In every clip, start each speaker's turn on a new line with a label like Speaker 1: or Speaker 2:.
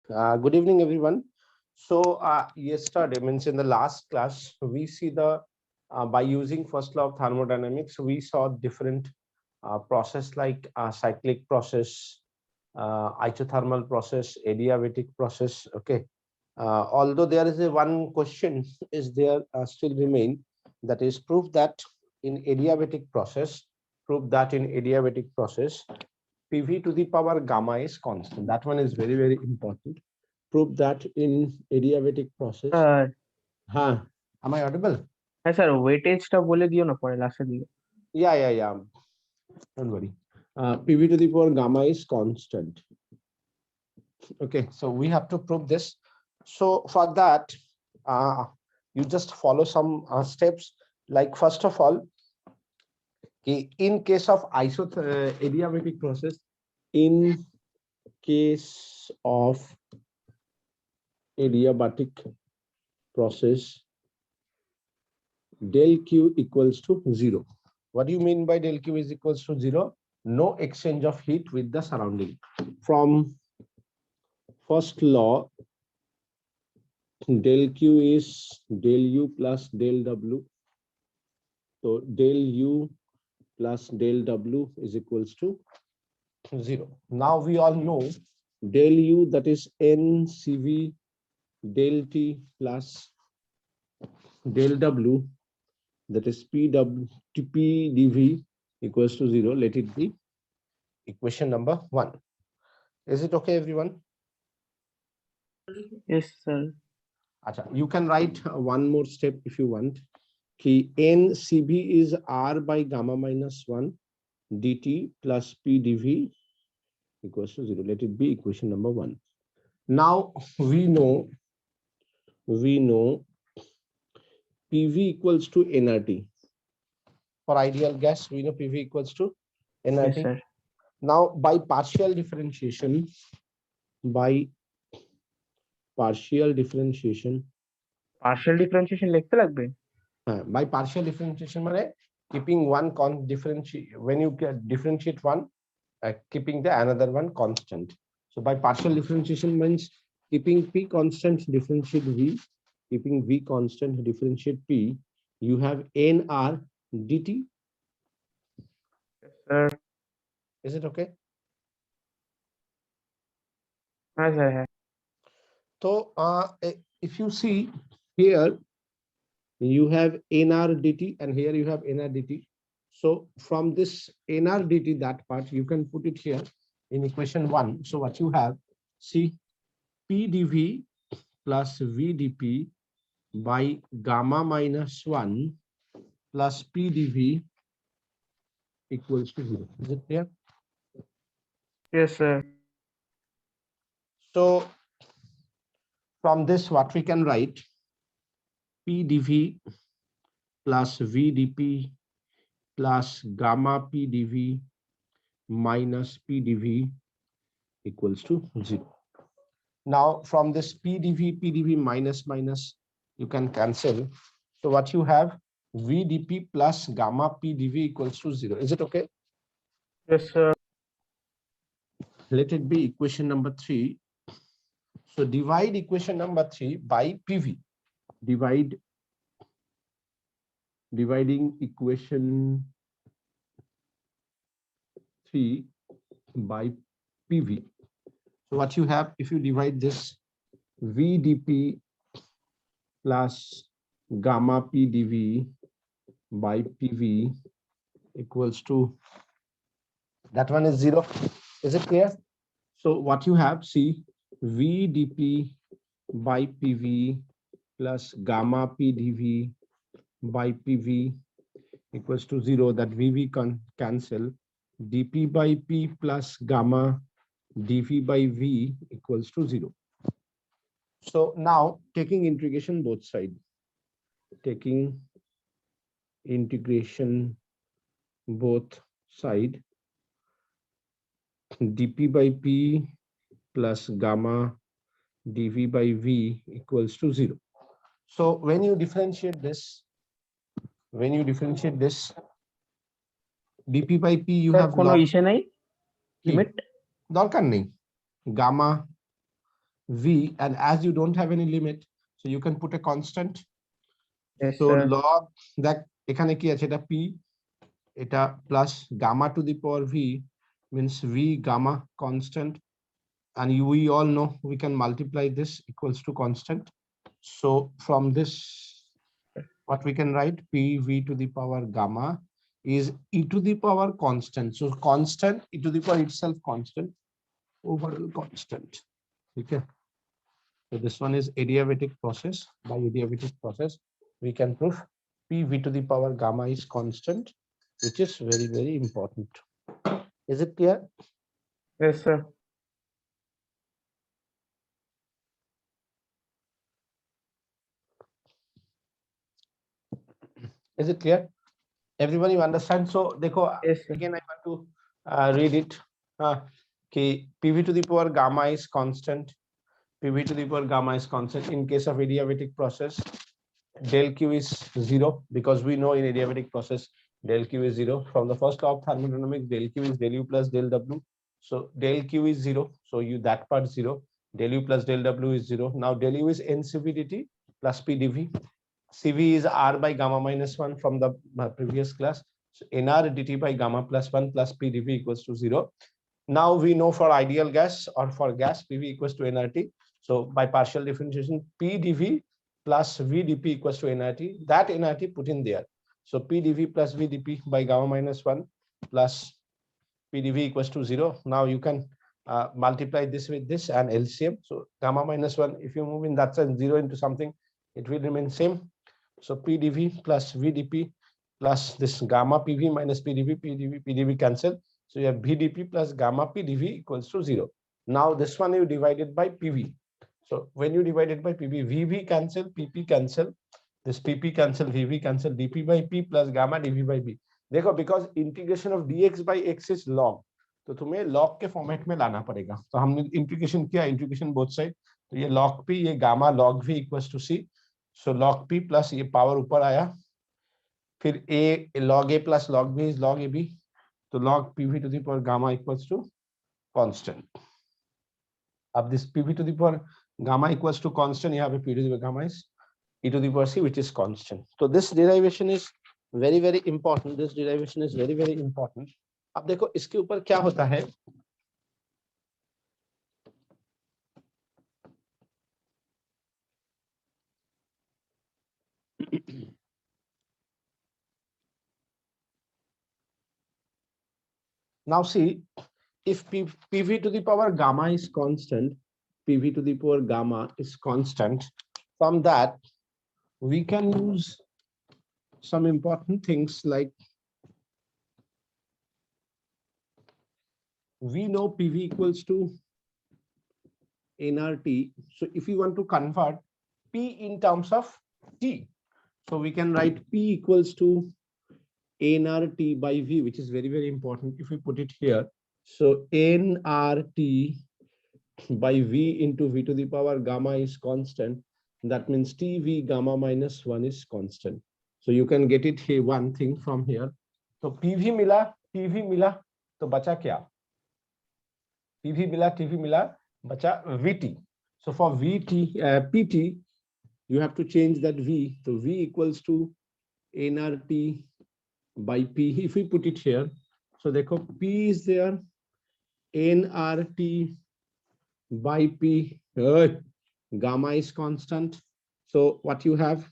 Speaker 1: Good evening, everyone. Yesterday, means in the last class, we see by using first law of thermodynamics, we saw different process like cyclic process, isothermal process, adiabatic process. Okay. Although there is a one question is there still remain, that is prove that in adiabatic process, PV to the power gamma is constant. That one is very, very important. Prove that in adiabatic process.
Speaker 2: Sir
Speaker 1: Huh. Am I audible?
Speaker 2: হ্যাঁ sir ওয়েটেজটা বলে দিও না পরে লাস্টের দিকে।
Speaker 1: Yeah. Don't worry. PV to the power gamma is constant. Okay, so we have to prove this. So for that, you just follow some steps. Like first of all, in case of adiabatic process, in case of adiabatic process, del q equals to 0. What do you mean by del q is equals to 0? No exchange of heat with the surrounding. From first law, del q is del u plus del w. So del u plus del w is equals to 0. Now we all know del u, that is ncv del t plus del w, that is p dv equals to 0. Let it be equation number 1. Is it okay, everyone?
Speaker 2: Yes sir.
Speaker 1: Acha, you can write one more step if you want. ncb is r by gamma minus 1 dt plus p dv equals to 0. Let it be equation number 1. Now we know PV equals to nRT. For ideal gas, we know PV equals to nRT.
Speaker 2: Yes sir.
Speaker 1: Now by partial differentiation,
Speaker 2: partial differentiation লিখতে লাগবে।
Speaker 1: by partial differentiation মানে keeping one differentiate, when you differentiate one, keeping the another one constant. So by partial differentiation means keeping p constant, differentiate v, keeping v constant, differentiate p, you have nr dt.
Speaker 2: Sir
Speaker 1: Is it okay?
Speaker 2: হ্যাঁ sir হ্যাঁ।
Speaker 1: So if you see here, you have nr dt and here you have nr dt. So from this nr dt, that part you can put it here in equation 1. So what you have, see, p dv plus v dp by gamma minus 1 plus p dv equals to 0. Is it clear?
Speaker 2: Yes sir.
Speaker 1: So from this, what we can write, p dv plus v dp plus gamma p dv minus p dv equals to 0. Now from this p dv minus you can cancel. So what you have, v dp plus gamma p dv equals to 0. Is it okay?
Speaker 2: Yes sir.
Speaker 1: Let it be equation number 3. So divide equation number 3 by PV. Dividing equation 3 by PV. So what you have, if you divide this, V dP plus gamma P dV by PV equals to, that one is 0. Is it clear? So what you have, see, V dP by PV plus gamma P dV by PV equals to 0. That VV can cancel. dP by P plus gamma dV by V equals to 0. So now taking integration both sides, dP by P plus gamma dV by V equals to 0. So when you differentiate this, dP by P, you
Speaker 2: sir
Speaker 1: have
Speaker 2: কোনো
Speaker 1: log
Speaker 2: ইসে নাই limit.
Speaker 1: দরকার নেই, gamma V, and as you don't have any limit, so you can put a constant.
Speaker 2: Yes,
Speaker 1: So
Speaker 2: sir.
Speaker 1: log that এখানে কি আছে এটা p, এটা plus gamma to the power v means v gamma constant, and we all know we can multiply this equals to constant. So from this, what we can write, pv to the power gamma is e to the power constant. So constant, e to the power itself constant, overall constant. Okay. So this one is adiabatic process. By adiabatic process, we can prove pv to the power gamma is constant, which is very, very important. Is it clear?
Speaker 2: Yes, sir.
Speaker 1: Is it clear? Everybody you understand? So देखो,
Speaker 2: Yes, sir.
Speaker 1: again I want to read it. Okay, pv to the power gamma is constant. pv to the power gamma is constant in case of adiabatic process. Del q is 0 because we know in adiabatic process del q is 0. From the first law of thermodynamics, del q is del u plus del w. So del q is 0. So you that part 0. Del u plus del w is 0. Now del u is ncv dt plus p dv. Cv is r by gamma minus 1 from the previous class. So nr dt by gamma plus 1 plus p dv equals to 0. Now we know for ideal gas or for gas pv equals to nRT. So by partial differentiation, p dv plus v dp equals to nRT. That nRT put in there. So p dv plus v dp by gamma minus 1 plus p dv equals to 0. Now you can multiply this with this and LCM. So gamma minus 1, if you move in that sense 0 into something, it will remain same. So p dv plus v dp plus this gamma pv minus p dv cancel. So you have VDP plus gamma P dV equals to 0. Now this one you divided by PV. So when you divide it by PV, VV cancel, PP cancel, this PP cancel, VV cancel, dP by P plus gamma dV by B. देखो, because integration of dx by x is log, तो तुम्हें log के format में लाना पड़ेगा. तो हमने integration किया, इंटीग्रेशन बोथ साइड, तो ये log P, ये gamma log V equals to C. So log P plus ये पावर ऊपर आया, फिर A log A plus log B is log AB. So log pv to the power gamma equals to constant. अब this pv to the power gamma equals to constant, यहाँ पे p to the power gamma is e to the power c, which is constant. So this derivation is very, very important. This derivation is very, very important. अब देखो इसके ऊपर क्या होता है. Now see, if pv to the power gamma is constant, pv to the power gamma is constant, from that we can use some important things like we know pv equals to nRT. So if you want to convert p in terms of t, so we can write p equals to nRT by v, which is very, very important. If we put it here, so nRT by v into v to the power gamma is constant. That means tv gamma minus 1 is constant. So you can get it here, one thing from here. So pv मिला, tv मिला, तो बचा क्या? pv मिला, tv मिला, बचा vt. So for vt, pt, you have to change that v. So v equals to nRT by p. If we put it here, so देखो p is there, nRT by p, gamma is constant. So what you have,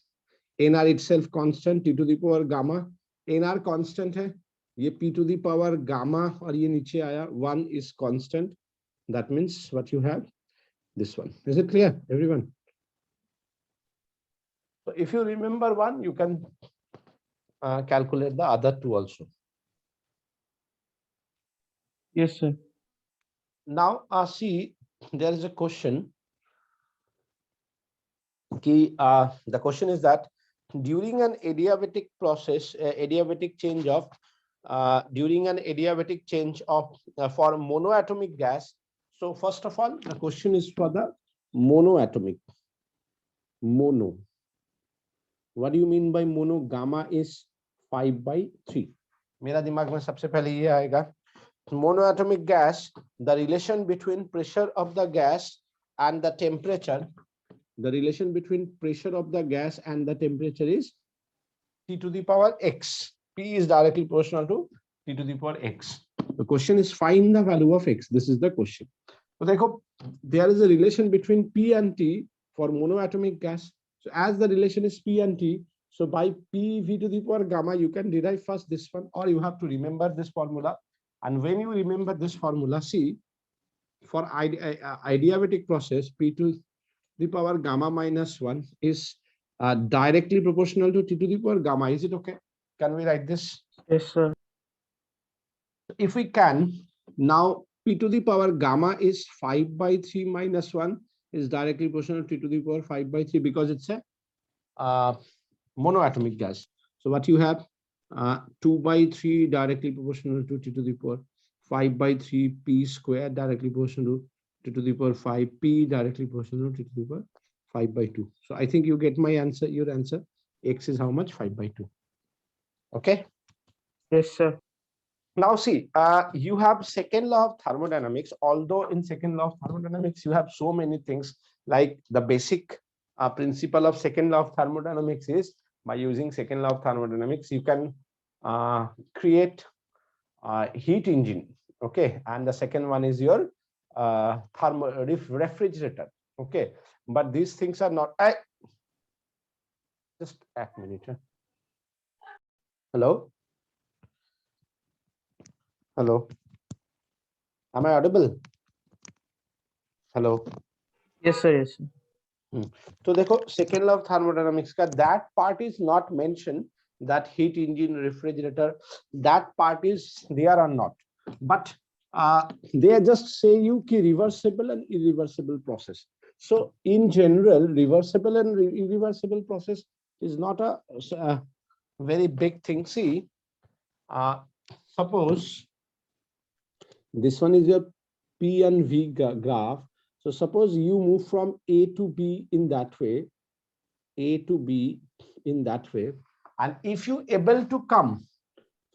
Speaker 1: nr itself constant, t to the power gamma, nr constant है, ये p to the power gamma और ये नीचे आया 1 is constant. That means what you have, this one. Is it clear, everyone? So if you remember one, you can calculate the other two also.
Speaker 2: Yes, sir.
Speaker 1: Now see, there is a question. The question is that during an adiabatic process, adiabatic change of during an adiabatic change of for monoatomic gas. So first of all, the question is for the monoatomic. Mono. What do you mean by mono? Gamma is 5/3. मेरा दिमाग में सबसे पहले ये आएगा. Monoatomic gas, the relation between pressure of the gas and the temperature, the relation between pressure of the gas and the temperature is T to the power x. P is directly proportional to T to the power x. The question is find the value of x. This is the question. So देखो, there is a relation between P and T for monoatomic gas. So as the relation is P and T, so by P v to the power gamma, you can derive first this one, or you have to remember this formula. And when you remember this formula, see, for adiabatic process, P to the power gamma minus 1 is directly proportional to T to the power gamma. Is it okay? Can we write this?
Speaker 2: Yes, sir.
Speaker 1: If we can, now P to the power gamma is 5 by 3 minus 1 is directly proportional to T to the power 5 by 3 because it's a monoatomic gas. So what you have, 2 by 3 directly proportional to T to the power 5 by 3 P square directly proportional to T to the power 5 P directly proportional to T to the power 5 by 2. So I think you get my answer. Your answer x is how much? 5 by 2. Okay.
Speaker 2: Yes, sir.
Speaker 1: Now see, you have second law of thermodynamics. Although in second law of thermodynamics you have so many things, like the basic principle of second law of thermodynamics is by using second law of thermodynamics you can create heat engine. Okay, and the second one is your refrigerator. Okay, but these things are not. Just a minute. Hello. Hello. Am I audible? Hello.
Speaker 2: Yes, sir. Yes, sir.
Speaker 1: So देखो second law of thermodynamics का that part is not mentioned, that heat engine, refrigerator, that part is there or not, but they just say you ki reversible and irreversible process. So in general, reversible and irreversible process is not a very big thing. See, suppose this one is your P and V graph. So suppose you move from A to B in that way, A to B in that way, and if you able to come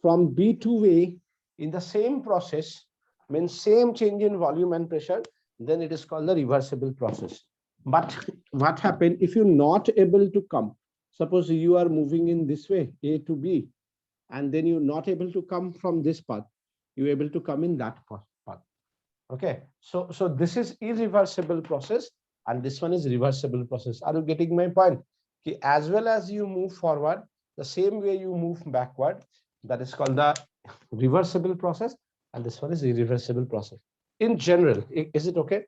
Speaker 1: from B to A in the same process, means same change in volume and pressure, then it is called the reversible process. But what happened if you're not able to come? Suppose you are moving in this way, A to B, and then you're not able to come from this path, you're able to come in that path. Okay, so this is irreversible process and this one is reversible process. Are you getting my point? Okay, as well as you move forward, the same way you move backward, that is called the reversible process, and this one is irreversible process. In general, is it okay?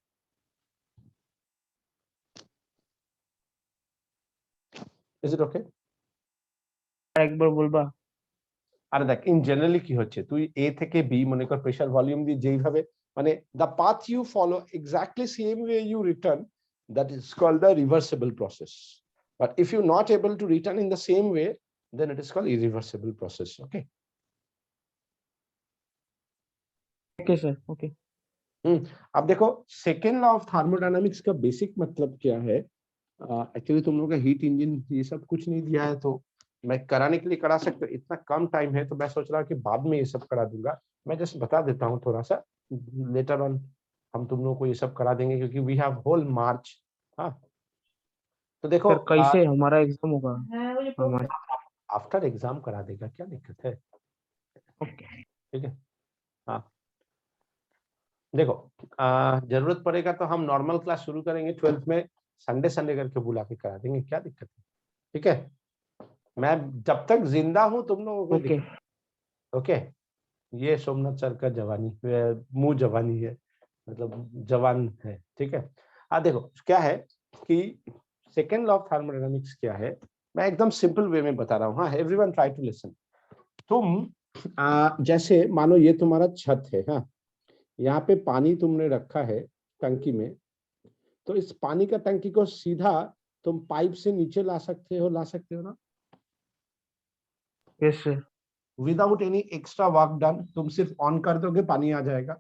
Speaker 1: Is it okay?
Speaker 2: একবার বলবা?
Speaker 1: আরে দেখ, in generally কি হচ্ছে, তুই A থেকে B মনে কর প্রেসার ভলিউম দিয়ে যেইভাবে, মানে the path you follow exactly same way you return, that is called the reversible process. But if you're not able to return in the same way, then it is called irreversible process. Okay.
Speaker 2: Okay, sir. Okay.
Speaker 1: अब देखो second law of thermodynamics का basic मतलब क्या है. Actually तुम लोगों का heat engine ये सब कुछ नहीं दिया है, तो मैं कराने के लिए करा सकता हूँ. इतना कम टाइम है तो मैं सोच रहा कि बाद में ये सब करा दूंगा. मैं जस्ट बता देता हूँ थोड़ा सा, लेटर ऑन हम तुम लोगों को ये सब करा देंगे क्योंकि वी हैव होल मार्च. हाँ, तो देखो
Speaker 2: सर कैसे हमारा एग्जाम होगा?
Speaker 1: आफ्टर एग्जाम करा देगा, क्या दिक्कत है.
Speaker 2: ओके,
Speaker 1: ठीक है. हाँ, देखो जरूरत पड़ेगा तो हम नॉर्मल क्लास शुरू करेंगे 12th में, संडे संडे करके बुला के करा देंगे, क्या दिक्कत है. ठीक है, मैं जब तक जिंदा हूं तुम लोगों को.
Speaker 2: ओके.
Speaker 1: ओके, ये सोमनाथ सर का जवानी मुंह जवानी है, मतलब जवान है. ठीक है. देखो क्या है कि सेकेंड लॉ ऑफ थर्मोडायनामिक्स क्या है, मैं एकदम सिंपल वे में बता रहा हूँ. हाँ, एवरीवन ट्राई टू लिसन. तुम जैसे मानो ये तुम्हारा छत है. हाँ, यहाँ पे पानी तुमने रखा है टंकी में, तो इस पानी का टंकी को सीधा तुम पाइप से नीचे ला सकते हो ना.
Speaker 2: Yes sir.
Speaker 1: Without any extra work done, तुम सिर्फ ऑन कर दोगे, पानी आ जाएगा.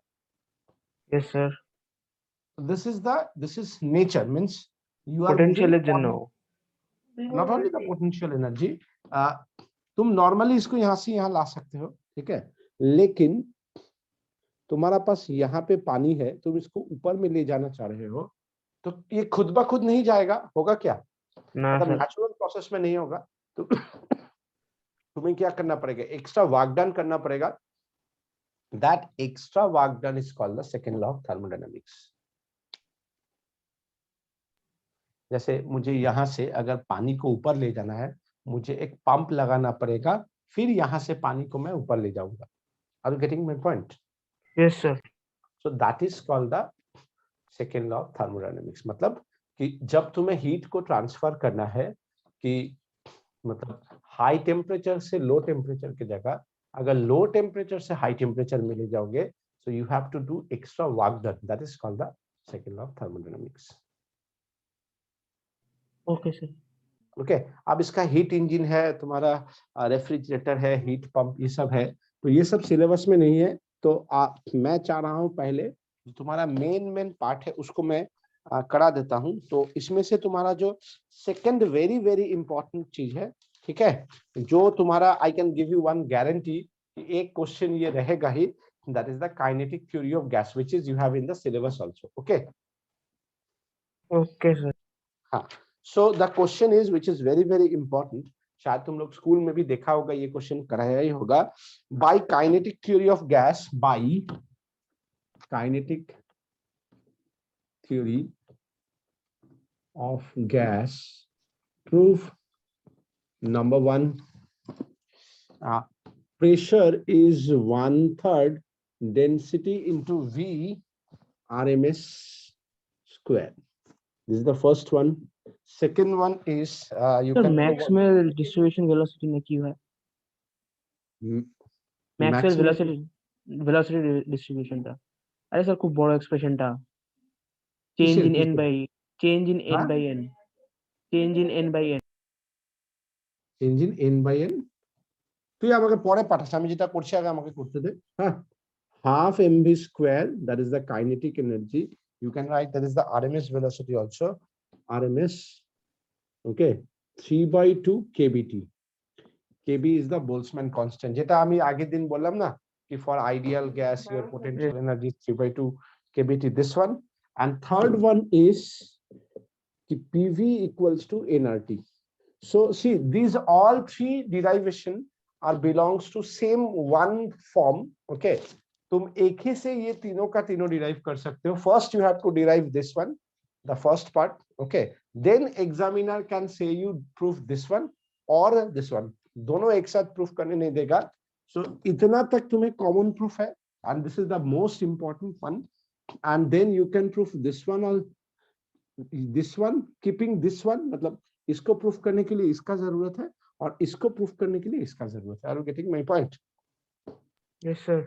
Speaker 2: Yes sir.
Speaker 1: This is nature, means you are
Speaker 2: potential is no.
Speaker 1: Not only the potential energy. तुम नॉर्मली इसको यहाँ से यहाँ ला सकते हो. ठीक है, लेकिन तुम्हारा पास यहाँ पे पानी है, तुम इसको ऊपर में ले जाना चाह रहे हो, तो ये खुद ब खुद नहीं जाएगा, होगा क्या?
Speaker 2: ना
Speaker 1: मतलब
Speaker 2: सर।
Speaker 1: नेचुरल प्रोसेस में नहीं होगा। तो तुम्हें क्या करना पड़ेगा? एक्स्ट्रा वर्क डन करना पड़ेगा। That extra work done is called the second law of thermodynamics. जैसे मुझे यहां से अगर पानी को ऊपर ले जाना है, मुझे एक पंप लगाना पड़ेगा, फिर यहां से पानी को मैं ऊपर ले जाऊंगा। Are you getting my point?
Speaker 2: Yes sir.
Speaker 1: So that is called the second law of thermodynamics. मतलब कि जब तुम्हें हीट को ट्रांसफर करना है, कि मतलब हाई टेम्परेचर से लो टेम्परेचर की जगह अगर लो टेम्परेचर से हाई टेम्परेचर में ले जाओगे, so you have to do extra work done. That is called the second law of thermodynamics.
Speaker 2: Okay sir.
Speaker 1: Okay. अब इसका हीट इंजन है, तुम्हारा रेफ्रिजरेटर है, हीट पंप, ये सब है। तो ये सब सिलेबस में नहीं है। तो मैं चाह रहा हूं पहले जो तुम्हारा मेन पार्ट है उसको मैं करा देता हूं। तो इसमें से तुम्हारा जो सेकंड वेरी वेरी इंपॉर्टेंट चीज है, ठीक है, जो तुम्हारा I can give you one guarantee, एक क्वेश्चन ये रहेगा ही, that is the kinetic theory of gas which is you have in the syllabus also. Okay.
Speaker 2: Okay sir.
Speaker 1: हाँ। So the question is which is very very important, शायद तुम लोग school में भी देखा होगा, ये क्वेश्चन कराया ही होगा। By kinetic theory of gas, by kinetic theory of gas, proof number one, pressure is 1/3 density into V RMS square. This is the first one. Second one is you
Speaker 2: sir
Speaker 1: can
Speaker 2: Maxwell distribution velocity ने की है। Maxwell
Speaker 1: maximum
Speaker 2: velocity distribution था। अरे sir खूब बड़ा expression था। Change
Speaker 1: किसे
Speaker 2: in N
Speaker 1: किसे
Speaker 2: बाई चेंज इन एन
Speaker 1: हाँ
Speaker 2: by N change in N by N.
Speaker 1: ইঞ্জিন n by n। তুই আমাকে পরে পাঠাস, আমি যেটা করছি আগে আমাকে করতে দে। হ্যাঁ, half mv square, that is the kinetic energy. You can write that is the RMS velocity also, RMS, okay, 3/2 kbt। kb is the Boltzmann constant, যেটা আমি আগের দিন বললাম না कि for ideal gas your potential energy is 3/2 kbt, this one। And third one is कि pv equals to nRT। So see, these all three derivation are belongs to same one form। Okay, तुम एक ही से ये तीनों का तीनों derive कर सकते हो। First you have to derive this one, the first part। Okay, then examiner can say you prove this one or this one, दोनों एक साथ proof करने नहीं देगा। So इतना तक तुम्हें common proof है, and this is the most important one। And then you can prove this one or this one, keeping this one, मतलब इसको प्रूफ करने के लिए इसका जरूरत है और इसको प्रूफ करने के लिए इसका जरूरत है। Are you getting my point?
Speaker 2: Yes sir.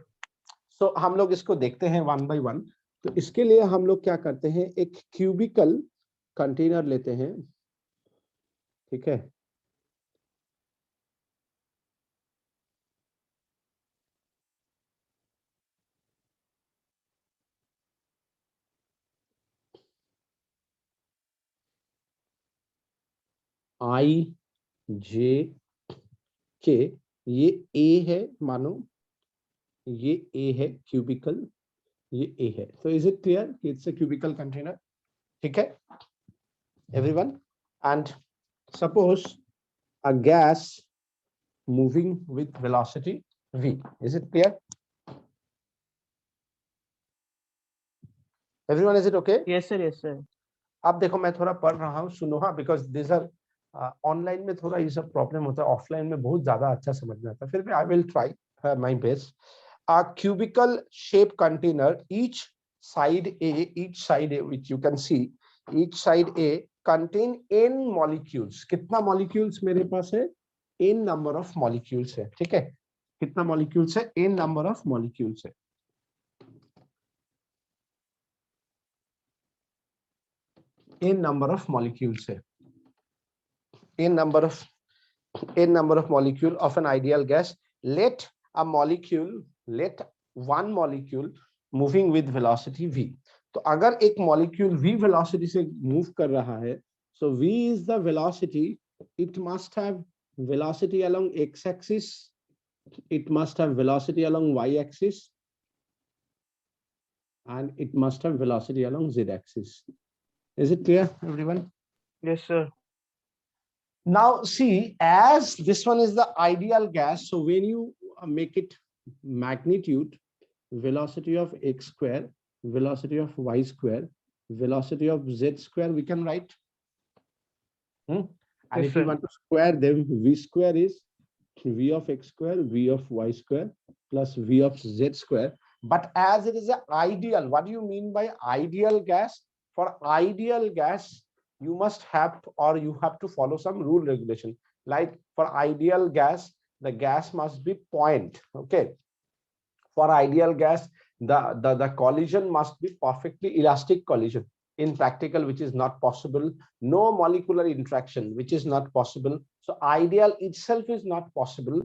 Speaker 1: So हम लोग इसको देखते हैं वन बाय वन। तो इसके लिए हम लोग क्या करते हैं, एक क्यूबिकल कंटेनर लेते हैं, ठीक है। आई जे के, ये ए है मानो, ये ए है क्यूबिकल, ये ए है। तो इज इट क्लियर कि इट्स अ क्यूबिकल कंटेनर? ठीक है everyone. And suppose a gas moving with velocity v, is it clear everyone? Is it okay?
Speaker 2: Yes sir. Yes sir.
Speaker 1: अब देखो मैं थोड़ा पढ़ रहा हूँ, सुनो हाँ, बिकॉज दिस आर ऑनलाइन में थोड़ा ये सब प्रॉब्लम होता है, ऑफलाइन में बहुत ज्यादा अच्छा समझ में आता है। फिर भी I will try my best. A cubical shape container, each side A which you can see, each side A contain n molecules। कितना molecules मेरे पास है? n number of molecules है, ठीक है। कितना molecules है? n number of molecules है। n number of molecules है। n number of molecule of an ideal gas। let one molecule moving with velocity v। तो अगर एक molecule v velocity से move कर रहा है, so v is the velocity, it must have velocity along x axis, it must have velocity along y axis, and it must have velocity along z axis। Is it clear, everyone?
Speaker 2: Yes, sir.
Speaker 1: Now see, as this one is the ideal gas, so when you make it magnitude, velocity of x square, velocity of y square, velocity of z square, we can write. And
Speaker 2: Yes,
Speaker 1: if you
Speaker 2: sir.
Speaker 1: want to square them, v square is v of x square, v of y square, plus v of z square. But as it is an ideal, what do you mean by ideal gas? For ideal gas, you must have, or you have to follow some rule regulation. Like for ideal gas, the gas must be point. Okay. For ideal gas, the collision must be perfectly elastic collision. In practical, which is not possible. No molecular interaction, which is not possible. So ideal itself is not possible.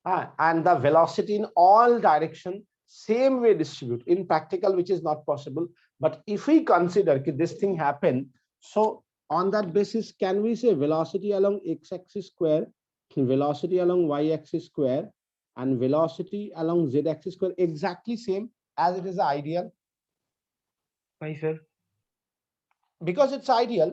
Speaker 1: And the velocity in all direction same way distribute. In practical, which is not possible. But if we consider that this thing happen, so on that basis, can we say velocity along x-axis square, velocity along y-axis square, and velocity along z-axis square exactly same as it is ideal?
Speaker 2: Why, sir?
Speaker 1: Because it's ideal.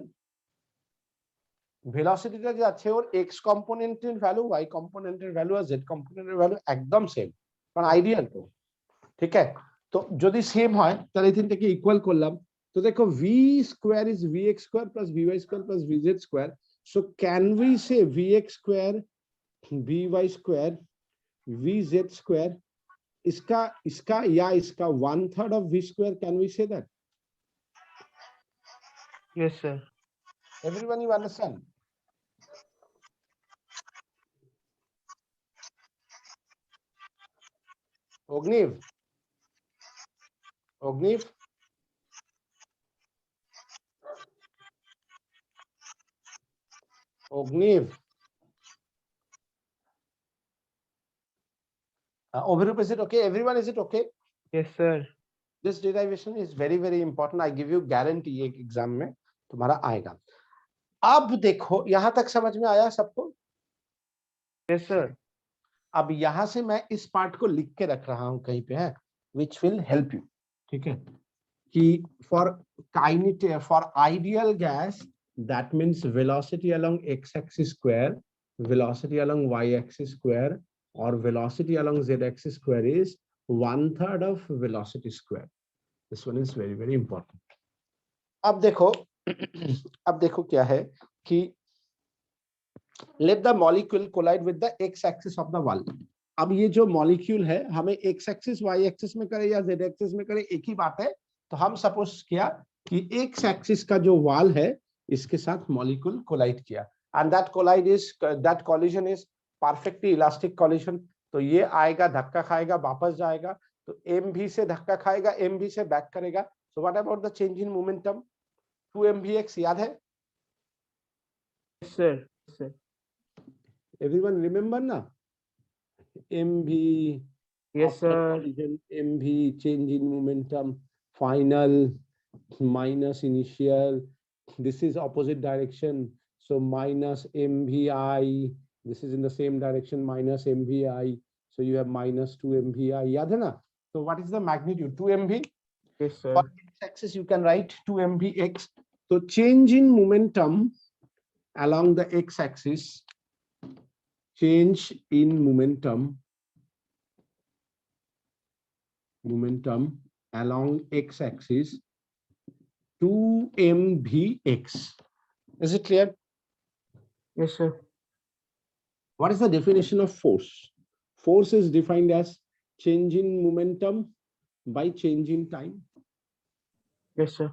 Speaker 1: ভেলোসিটিটা যে আছে ওর x কম্পোনেন্টের value, Y কম্পোনেন্টের value আর Z কম্পোনেন্টের value একদম same, কারণ ideal তো। ঠিক আছে, তো যদি same হয় তাহলে এই তিনটাকে ইকুয়াল করলাম, তো দেখো V square is V X square plus V Y square plus V Z square. So can we say V X square, V Y square, V Z square, इसका या इसका 1/3 of v square, can we say that?
Speaker 2: Yes, sir.
Speaker 1: Everyone, you understand? Ogniv, Ogniv, Ogniv. Overrup, is it okay? Everyone, is it okay?
Speaker 2: Yes, sir.
Speaker 1: This derivation is very very important. I give you guarantee एक exam में तुम्हारा आएगा। अब देखो यहां तक समझ में आया सबको?
Speaker 2: Yes, sir.
Speaker 1: अब यहां से मैं इस पार्ट को लिख के रख रहा हूं कहीं पे, है which will help you। ठीक है, कि for kinetic, for ideal gas, that means velocity along x-axis square, velocity along y-axis square, or velocity along z-axis square is 1/3 of velocity square. This one is very very important. अब देखो अब देखो क्या है कि let the molecule collide with the x-axis of the wall. अब ये जो मॉलिक्यूल है हमें x-axis y-axis में करे या z-axis में करे एक ही बात है। तो हम सपोज किया कि x-axis का जो वॉल है इसके साथ मॉलिक्यूल कोलाइड किया, and that collision is perfectly elastic collision। तो ये आएगा, धक्का खाएगा, वापस जाएगा, तो mv से धक्का खाएगा, mv से बैक करेगा। So what about the change in momentum? 2mvx याद है?
Speaker 2: Yes, sir. Yes, sir.
Speaker 1: Everyone remember na? mv,
Speaker 2: Yes, sir.
Speaker 1: collision, mv, change in momentum, final minus initial, this is opposite direction, so minus mvi, this is in the same direction, minus mvi, so you have minus 2 mvi, yaad hai na? So what is the magnitude? 2 mv.
Speaker 2: Yes, sir.
Speaker 1: For x-axis you can write 2 mvx. So change in momentum along the x-axis, change in momentum along x-axis 2 mvx. Is it clear?
Speaker 2: Yes, sir.
Speaker 1: What is the definition of force? Force is defined as change in momentum by change in time.
Speaker 2: Yes, sir.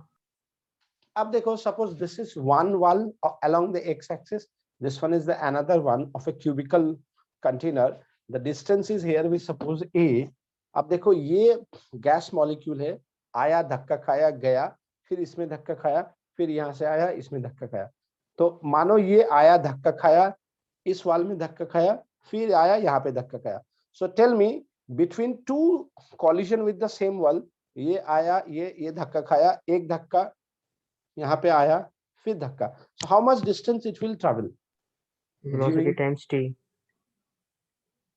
Speaker 1: अब देखो, suppose this is one wall along the x-axis, this one is the another one of a cubical container, the distance is here, we suppose a। अब देखो ये gas molecule है, आया, धक्का खाया, गया, फिर इसमें धक्का खाया, फिर यहाँ से आया, इसमें धक्का खाया। तो मानो ये आया, धक्का खाया, इस वाल में धक्का खाया, फिर आया, यहाँ पे धक्का खाया। So tell me, between two collision with the same wall, ये आया, ये धक्का खाया, एक धक्का यहाँ पे आया, फिर धक्का, so how much distance it will travel?
Speaker 2: Velocity times t.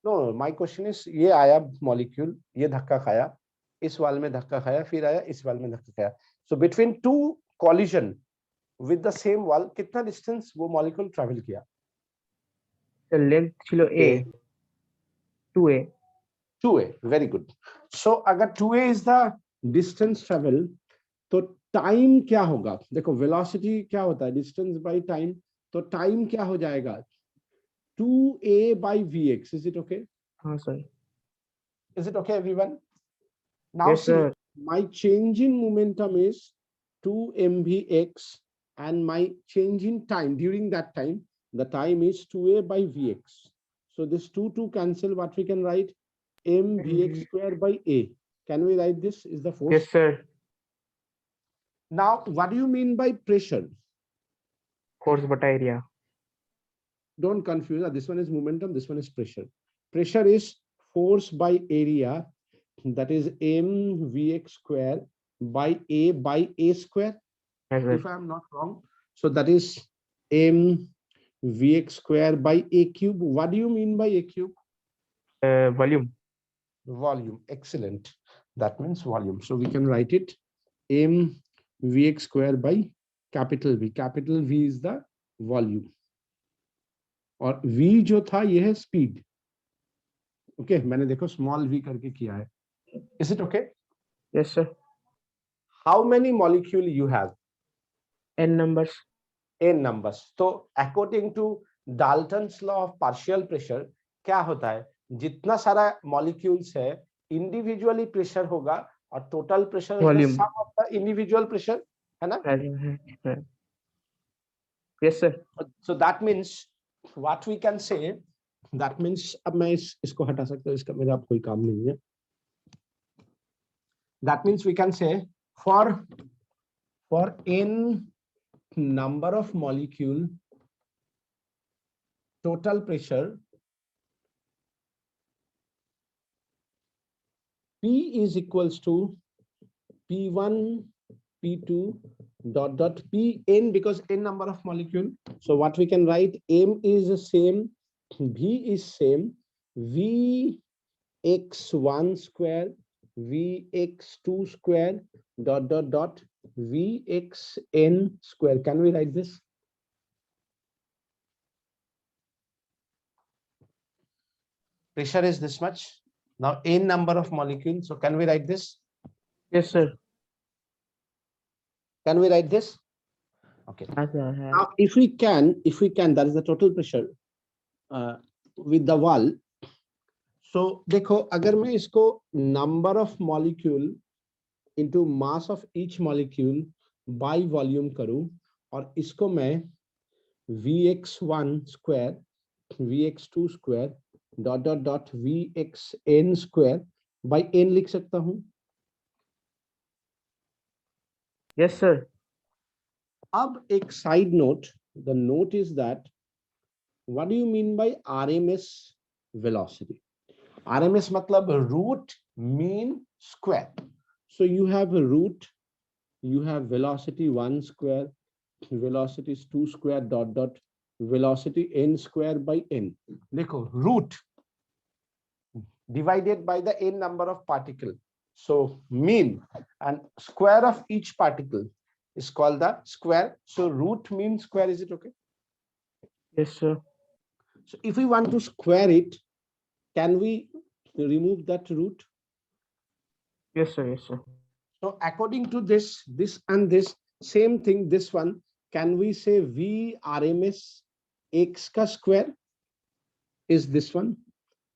Speaker 1: No, my question is, ये आया मॉलिक्यूल, ये धक्का खाया, इस वाल में धक्का खाया, फिर आया, इस वाल में धक्का खाया, so between two collision with the same wall कितना distance वो molecule travel किया?
Speaker 2: The length ছিল A, 2A.
Speaker 1: 2a, very good. So अगर 2a is the distance travel, तो टाइम क्या होगा? देखो वेलोसिटी क्या होता है, डिस्टेंस बाय टाइम, तो टाइम क्या हो जाएगा? 2a by vx. Is it okay?
Speaker 2: हाँ sir.
Speaker 1: Is it okay, everyone? Now
Speaker 2: Yes
Speaker 1: see,
Speaker 2: sir.
Speaker 1: my change in momentum is 2 mvx, and my change in time during that time, the time is 2a by vx. So this 2 cancel. What we can write? mvx square by a. Can we write this is the force?
Speaker 2: Yes sir.
Speaker 1: Now what do you mean by pressure?
Speaker 2: Force बटा area.
Speaker 1: Don't confuse. This one is momentum, this one is pressure. Pressure is force by area, that is mvx square by a square,
Speaker 2: Yes sir.
Speaker 1: if I am not wrong. So that is mvx square by a cube. What do you mean by a cube?
Speaker 2: Volume.
Speaker 1: Volume. Excellent. That means volume. So we can write it mvx square by capital V. Capital V is the volume. और v जो था ये है speed. Okay, मैंने देखो small v करके किया है. Is it okay?
Speaker 2: Yes sir.
Speaker 1: How many molecule you have?
Speaker 2: N numbers.
Speaker 1: n numbers. तो according to Dalton's law of partial pressure क्या होता है? जितना सारा मॉलिक्यूल्स है इंडिविजुअली प्रेशर होगा और total pressure is the
Speaker 2: Volume.
Speaker 1: Sum of the individual pressure, है ना?
Speaker 2: Yes sir.
Speaker 1: So that means what we can say, that means अब मैं इसको हटा सकता हूँ, इसका मेरा कोई काम नहीं है. That means we can say for n number of molecule, total pressure P is equals to P1 P2 dot dot Pn, because n number of molecule. So what we can write, m is the same, v is same, vx1 square, vx2 square dot dot dot vxn square. Can we write this? Pressure is this much. Now n number of molecules. So can we write this?
Speaker 2: Yes sir.
Speaker 1: Can we write this? Okay. Now if we can, that is the total pressure with the wall. So देखो, अगर मैं इसको number of molecule into mass of each molecule by volume करूं, और इसको मैं vx1 square, vx2 square dot dot dot vxn square by n लिख सकता हूं.
Speaker 2: Yes sir.
Speaker 1: अब एक side note, the note is that what do you mean by RMS velocity? RMS मतलब root mean square. So you have a root, you have velocity 1 square, velocity is 2 square dot dot velocity n square by n. देखो, root divided by the n number of particle. So mean and square of each particle is called the square. So root mean square. Is it okay?
Speaker 2: Yes sir.
Speaker 1: So if we want to square it, can we remove that root?
Speaker 2: Yes sir. Yes sir.
Speaker 1: So according to this and this, same thing, this one, can we say V RMS x ka square is this one,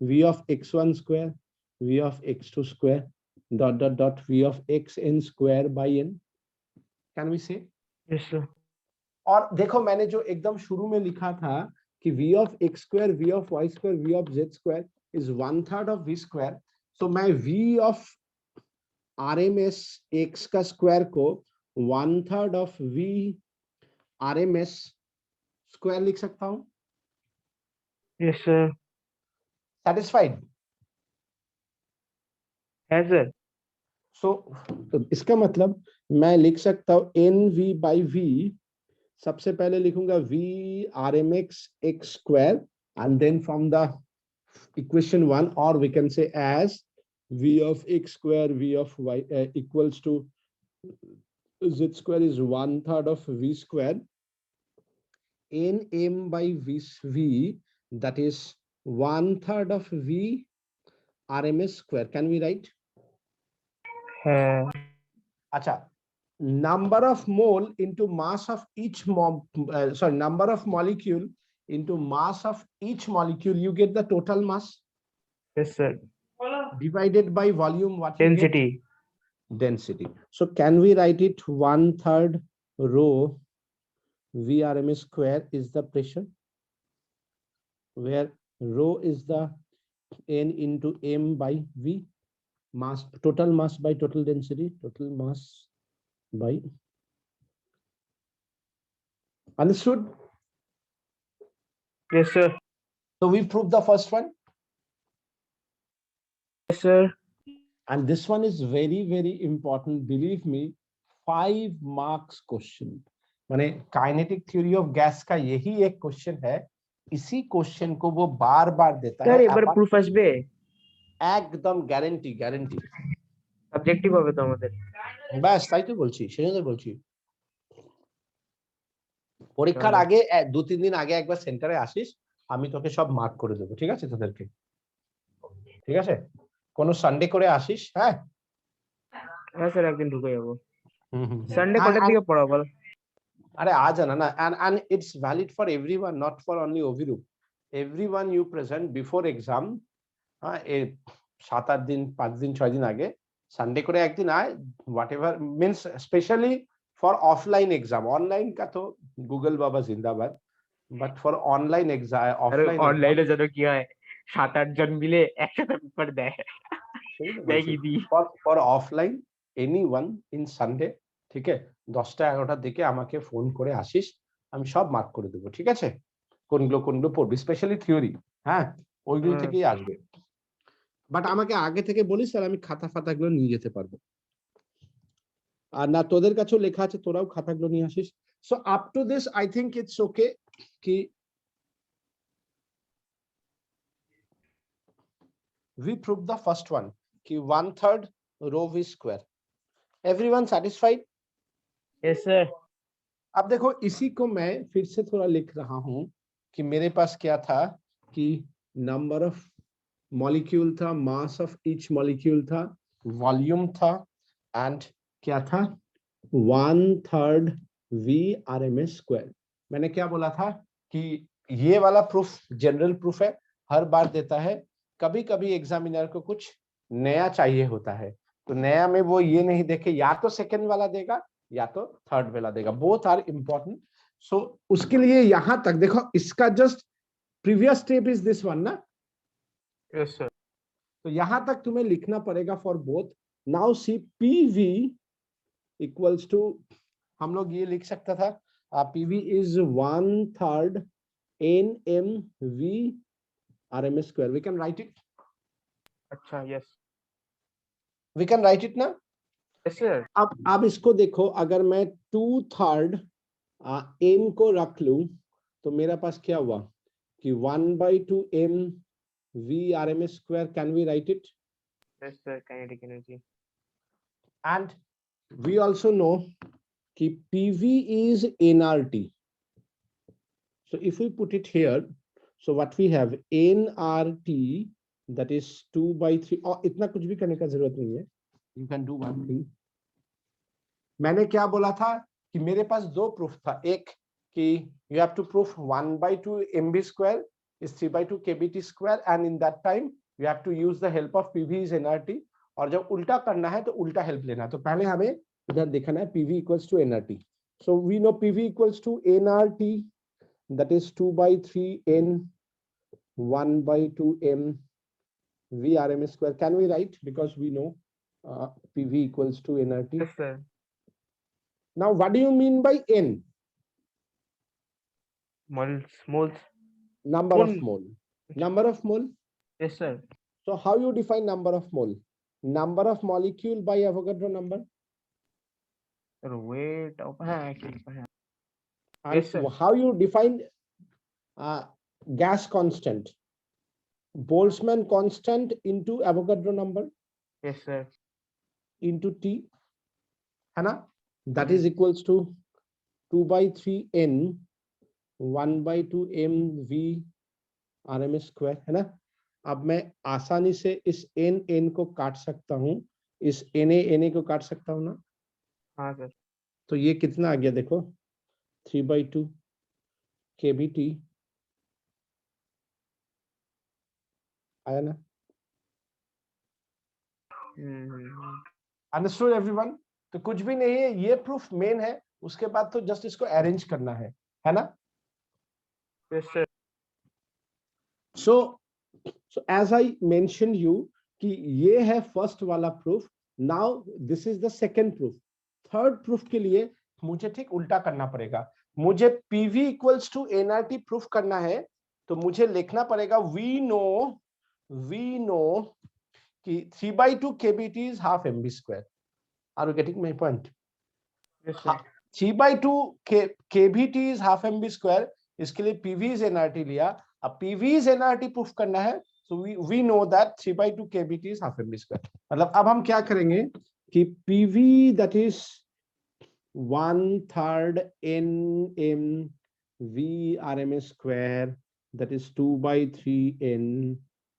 Speaker 1: V of x1 square, V of x2 square dot dot dot V of xn square by n. Can we say?
Speaker 2: Yes sir.
Speaker 1: और देखो, मैंने जो एकदम शुरू में लिखा था कि V of x square, V of y square, V of z square is 1/3 of V square. So मैं V of RMS x का स्क्वायर को 1/3 of V RMS स्क्वायर लिख सकता हूं.
Speaker 2: Yes sir.
Speaker 1: Satisfied?
Speaker 2: Yes sir.
Speaker 1: So तो इसका मतलब मैं लिख सकता हूं NV by V. सबसे पहले लिखूंगा V RMX x square, and then from the equation 1, or we can say as V of x square, V of y equals to Z square is 1/3 of V square. Nm by V, that is 1/3 of V RMS square. Can we write? Acha. Number of mole into mass of each number of molecule into mass of each molecule, you get the total mass.
Speaker 2: Yes, sir.
Speaker 1: Divided by volume, what you get?
Speaker 2: Density.
Speaker 1: Density. So can we write it 1/3 rho VRMS square is the pressure, where rho is the N into M by V, mass, total mass by total density, total mass by. Understood?
Speaker 2: Yes, sir.
Speaker 1: So we proved the first one.
Speaker 2: Yes, sir.
Speaker 1: And this one is very, very important. Believe me, 5 marks question. माने kinetic theory of gas का यही एक question है, इसी question को वो बार बार देता
Speaker 2: sir
Speaker 1: है।
Speaker 2: এবার প্রুফ আসবে?
Speaker 1: একদম গ্যারান্টি, গ্যারান্টি।
Speaker 2: সাবজেক্টিভ হবে তো আমাদের।
Speaker 1: ব্যাস তাই তো বলছি, সেজন্য বলছি পরীক্ষার আগে 2-3 দিন আগে একবার সেন্টারে আসিস, আমি তোকে সব মার্ক করে দেবো, ঠিক আছে তোদেরকে? ঠিক আছে, কোন সানডে করে আসিস। হ্যাঁ
Speaker 2: হ্যাঁ স্যার, একদিন ঢুকে যাবো। সানডে কটার দিকে পড়াবো বল?
Speaker 1: আরে আ জানা না, and it's valid for everyone, not for only Ovirup. Everyone you present before exam, 7-8 দিন 5 দিন 6 দিন আগে সানডে করে একদিন আয়, whatever means specially for offline exam. Online का तो Google बाबा जिंदाबाद, but for online exam, offline
Speaker 2: অনলাইনে যেন কি হয় 7-8 জন মিলে একসাথে পেপার দেয়।
Speaker 1: for offline anyone in Sunday, ঠিক আছে 10টা 11টার দিকে আমাকে ফোন করে আসিস, আমি সব মার্ক করে দেবো, ঠিক আছে? কোনগুলো পড়বি, স্পেশালি থিওরি, হ্যাঁ ওইগুলো থেকেই আসবে। বাট আমাকে আগে থেকে বলিস, স্যার আমি খাতা ফাতাগুলো নিয়ে যেতে পারবো। আর না তোদের কাছেও লেখা আছে, তোরাও খাতাগুলো নিয়ে আসিস। So up to this I think it's okay কি we proved the first one कि 1/3 rho v square. Everyone satisfied?
Speaker 2: Yes sir.
Speaker 1: अब देखो इसी को मैं फिर से थोड़ा लिख रहा हूं कि मेरे पास क्या था कि नंबर ऑफ मॉलिक्यूल था, मास ऑफ ईच मॉलिक्यूल था, वॉल्यूम था, एंड क्या था 1/3 v RMS स्क्वायर। मैंने क्या बोला था कि ये वाला प्रूफ जनरल प्रूफ है, हर बार देता है, कभी कभी एग्जामिनर को कुछ नया चाहिए होता है, तो नया में वो ये नहीं देखे या तो सेकंड वाला देगा या तो थर्ड वाला देगा, बोथ आर इंपॉर्टेंट। सो उसके लिए यहां तक देखो, इसका just previous step is this one ना।
Speaker 2: Yes sir.
Speaker 1: तो यहां तक तुम्हें लिखना पड़ेगा for both. Now see PV equals to, हम लोग ये लिख सकता था PV is 1/3 NMV RMS square. We can write it.
Speaker 2: अच्छा, yes.
Speaker 1: We can write it ना?
Speaker 2: Yes sir.
Speaker 1: अब इसको देखो, अगर मैं 2/3 M को रख लूं तो मेरा पास क्या हुआ कि 1/2 M V RMS square. Can we write it?
Speaker 2: Yes sir, kinetic energy.
Speaker 1: And we also know कि PV is nRT. So if we put it here, so what we have nRT, that is 2/3. और इतना कुछ भी करने का जरूरत नहीं है, you can do one thing. मैंने क्या बोला था कि मेरे पास दो प्रूफ था, एक कि you have to prove 1/2 MB square is 3/2 KBT square, and in that time you have to use the help of PV is nRT. और जब उल्टा करना है तो उल्टा हेल्प लेना है, तो पहले हमें इधर देखना है PV equals to nRT. So we know PV equals to nRT, that is 2/3 N 1/2 M V RMS square. Can we write? Because we know PV equals to nRT.
Speaker 2: Yes sir.
Speaker 1: Now what do you mean by N?
Speaker 2: Moles.
Speaker 1: Number of mole. Number of mole.
Speaker 2: Yes sir.
Speaker 1: So how you define number of mole? Number of molecule by Avogadro number.
Speaker 2: Weight of actually.
Speaker 1: Yes, sir. How you define gas constant? Boltzmann constant into Avogadro number.
Speaker 2: Yes sir.
Speaker 1: Into T, है ना? that is equals to 2/3 n 1/2 mv RMS square, है ना। अब मैं आसानी से इस n को काट सकता हूं, इस na को काट सकता हूं ना।
Speaker 2: हाँ सर।
Speaker 1: तो ये कितना आ गया देखो, 3/2 kbt आया ना। Understood everyone. तो कुछ भी नहीं है, ये प्रूफ मेन है, उसके बाद तो जस्ट इसको अरेंज करना है ना।
Speaker 2: Yes sir.
Speaker 1: So as I mentioned you कि ये है फर्स्ट वाला proof. Now this is the second proof. Third proof के लिए मुझे ठीक उल्टा करना पड़ेगा। मुझे PV equals to nRT proof करना है, तो मुझे लिखना पड़ेगा वी नो कि 3/2 kbt is half mv square. Are you getting my point?
Speaker 2: Yes sir.
Speaker 1: 3/2 kbt is half mv square, इसके लिए PV is nRT लिया। अब PV is nRT प्रूफ करना है, so we know that 3/2 kbt is half mv square. मतलब अब हम क्या करेंगे कि PV that is 1/3 nm v RMS square, that is 2/3 n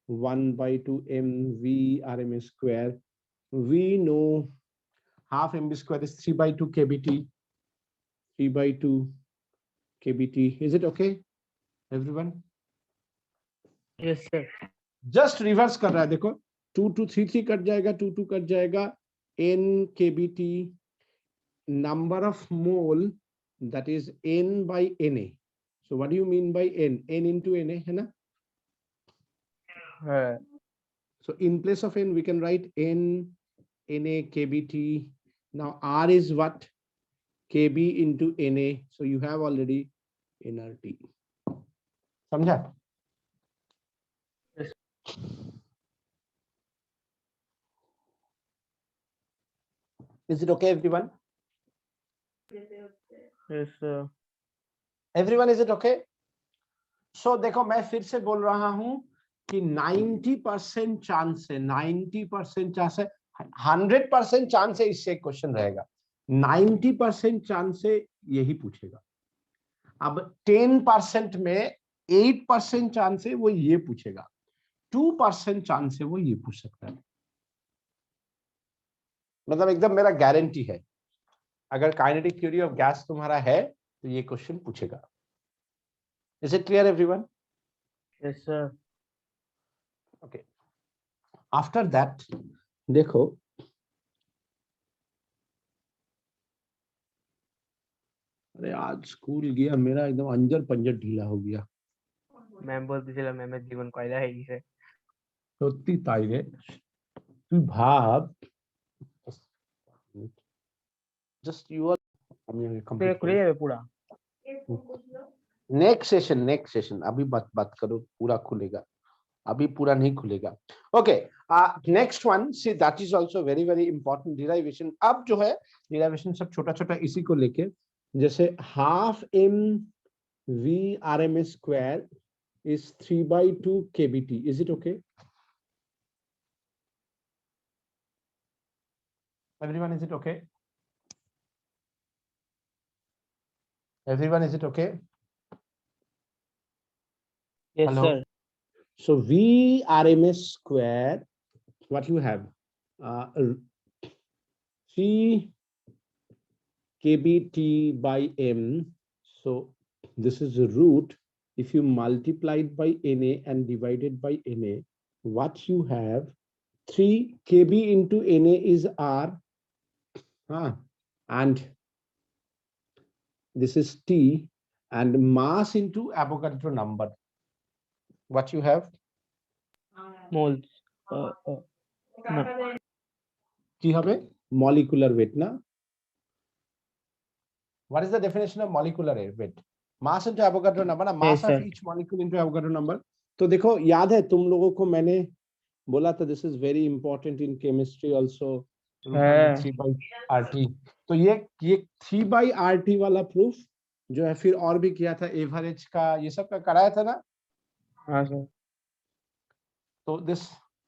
Speaker 1: 1/2 mv RMS square. We know half mv square is 3/2 kbt. 3/2 kbt. Is it okay, everyone?
Speaker 2: Yes sir.
Speaker 1: Just reverse कर रहा है, देखो 2 2 3 3 कट जाएगा, 2 2 कट जाएगा, n kbt number of mole, that is n by na. So what do you mean by n into na, है ना। So in place of n we can write n na kbt. Now r is what, kb into na, so you have already nRT. समझा।
Speaker 2: Yes.
Speaker 1: Is it okay, everyone?
Speaker 2: Yes sir.
Speaker 1: Everyone, is it okay? So देखो मैं फिर से बोल रहा हूं कि 90% chance है, 90% चांस है, 100% चांस है इससे क्वेश्चन रहेगा, 90% चांस से यही पूछेगा। अब 10% में 8% चांस है वो ये पूछेगा, 2% चांस है वो ये पूछ सकता है। मतलब एकदम मेरा गारंटी है, अगर काइनेटिक थ्योरी ऑफ गैस तुम्हारा है तो ये क्वेश्चन पूछेगा। Is it clear, everyone?
Speaker 2: Yes sir.
Speaker 1: Okay. After that, देखो अरे आज स्कूल गया, मेरा एकदम अंजर पंजर ढीला हो गया।
Speaker 2: मैम बोलती चला मैम जीवन কয়লা হয়ে গেছে।
Speaker 1: সত্যি তাই রে, তুই ভাব, just you are, আমি
Speaker 2: तेरे खुले जावे पूरा।
Speaker 1: नेक्स्ट सेशन अभी बात करो, पूरा खुलेगा, अभी पूरा नहीं खुलेगा। Okay, next one, see that is also very very important, derivation. अब जो है डिराइवेशन सब छोटा छोटा इसी को लेके, जैसे half m v RMS square is 3/2 kbt. Is it okay? Everyone, is it okay? Everyone, is it okay?
Speaker 2: Yes
Speaker 1: Hello?
Speaker 2: sir.
Speaker 1: So v RMS square, what you have, 3 kbt by m. So this is the root. If you multiply it by na and divide it by na, what you have, 3 kb into na is r, and this is t, and mass into Avogadro number, what you have,
Speaker 2: Moles. No.
Speaker 1: কি হবে, molecular weight না। What is the definition of molecular weight? Mass into Avogadro number ना, mass
Speaker 2: Yes,
Speaker 1: of
Speaker 2: sir.
Speaker 1: each molecule into Avogadro number। तो देखो याद है तुम लोगों को मैंने बोला था, this is very important in chemistry also,
Speaker 2: है।
Speaker 1: 3/RT। तो ये 3/RT वाला प्रूफ जो है फिर और भी किया था, एवरेज का ये सब का कराया था ना।
Speaker 2: हाँ सर।
Speaker 1: तो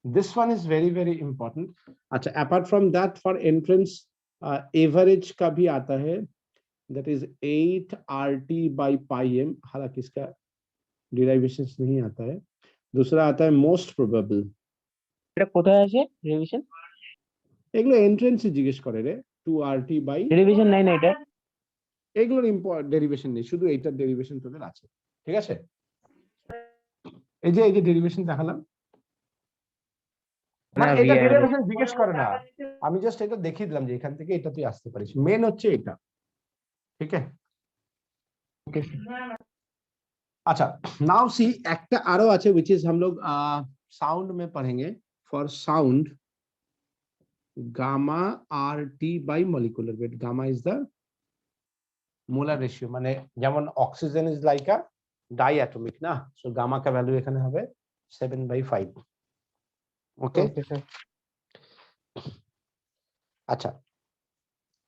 Speaker 1: this one is very very important। अच्छा, apart from that, for entrance average का भी आता है, that is 8 RT by pi m, हालांकि इसका डिराइवेशन नहीं आता है। दूसरा आता है मोस्ट प्रोबेबल।
Speaker 2: এটা কোথায় আছে ডেরিভেশন?
Speaker 1: এগুলো এন্ট্রেন্সে জিজ্ঞেস করে রে, 2 RT by,
Speaker 2: ডেরিভেশন নাই না এটা?
Speaker 1: এগুলোর ডেরিভেশন নেই, শুধু এইটার ডেরিভেশন তোদের আছে, ঠিক আছে? এই যে ডেরিভেশন দেখালাম, মানে এটা ডেরিভেশন জিজ্ঞেস করে না, আমি জাস্ট এটা দেখিয়ে দিলাম যে এখান থেকে এটা তুই আসতে পারিস, মেন হচ্ছে এটা, ঠিক আছে?
Speaker 2: ওকে।
Speaker 1: अच्छा, नाउ सी একটা আরো আছে which is हम लोग साउंड में पढ़ेंगे, for sound gamma RT by molecular weight, gamma is the molar ratio, মানে যেমন অক্সিজেন ইজ লাইক আ ডাইঅ্যাটমিক না, সো গামা का वैल्यू এখানে হবে 7/5। ओके, अच्छा,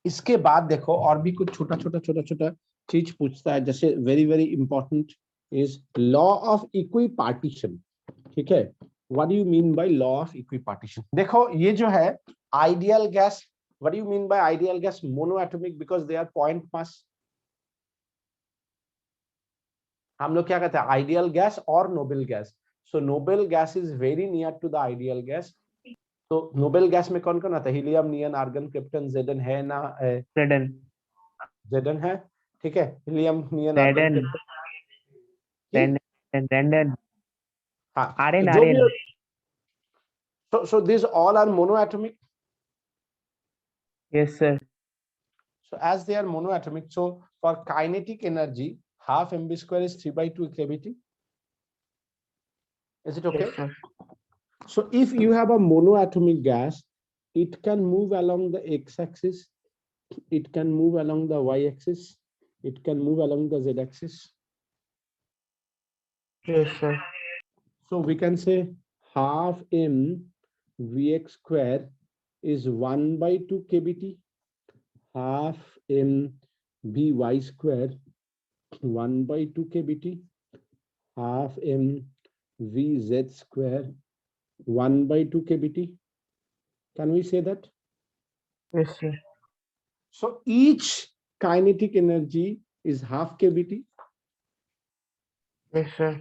Speaker 1: इसके बाद देखो और भी कुछ छोटा छोटा चीज पूछता है, जैसे very very important is law of equipartition, ठीक है? What do you mean by law of equipartition? देखो ये जो है ideal gas, what do you mean by ideal gas? Monoatomic, because they are point mass. हम लोग क्या कहते हैं, आइडियल गैस और noble gas. So noble gas is very near to the ideal gas. तो नोबल गैस में कौन कौन आता है? हीलियम, नियन, आर्गन, क्रिप्टन, जेडन है ना? जेडन है, ठीक है? हीलियम, नियन, आर्गन,
Speaker 2: रैंडन,
Speaker 1: हाँ,
Speaker 2: आरएन,
Speaker 1: जो भी, so these all are monoatomic.
Speaker 2: Yes sir.
Speaker 1: So as they are monoatomic, so for kinetic energy half mv square is 3/2 kBt. Is it okay?
Speaker 2: Yes, sir.
Speaker 1: So if you have a monoatomic gas, it can move along the x-axis, it can move along the y-axis, it can move along the z-axis.
Speaker 2: Yes sir.
Speaker 1: So we can say half m vx square is 1/2 kBt, half m vy square 1/2 kBt, half m vz square 1/2 kBt. Can we say that?
Speaker 2: Yes sir.
Speaker 1: So each kinetic energy is half kBt,
Speaker 2: Yes sir.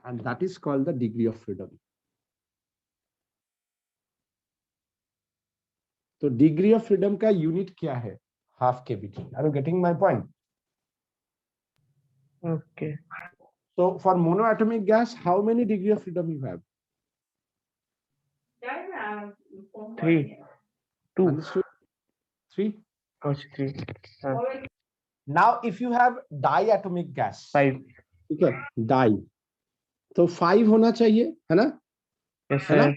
Speaker 1: and that is called the degree of freedom. तो degree of freedom का unit क्या है? Half K B T. Are you getting my point?
Speaker 2: Okay.
Speaker 1: So for monoatomic gas, how many degree of freedom you have?
Speaker 2: 3, 2.
Speaker 1: Understood? 3.
Speaker 2: Okay, 3.
Speaker 1: Now if you have diatomic gas,
Speaker 2: 5.
Speaker 1: ठीक है, die, तो 5 होना चाहिए, है ना?
Speaker 2: Yes
Speaker 1: है ना?
Speaker 2: sir.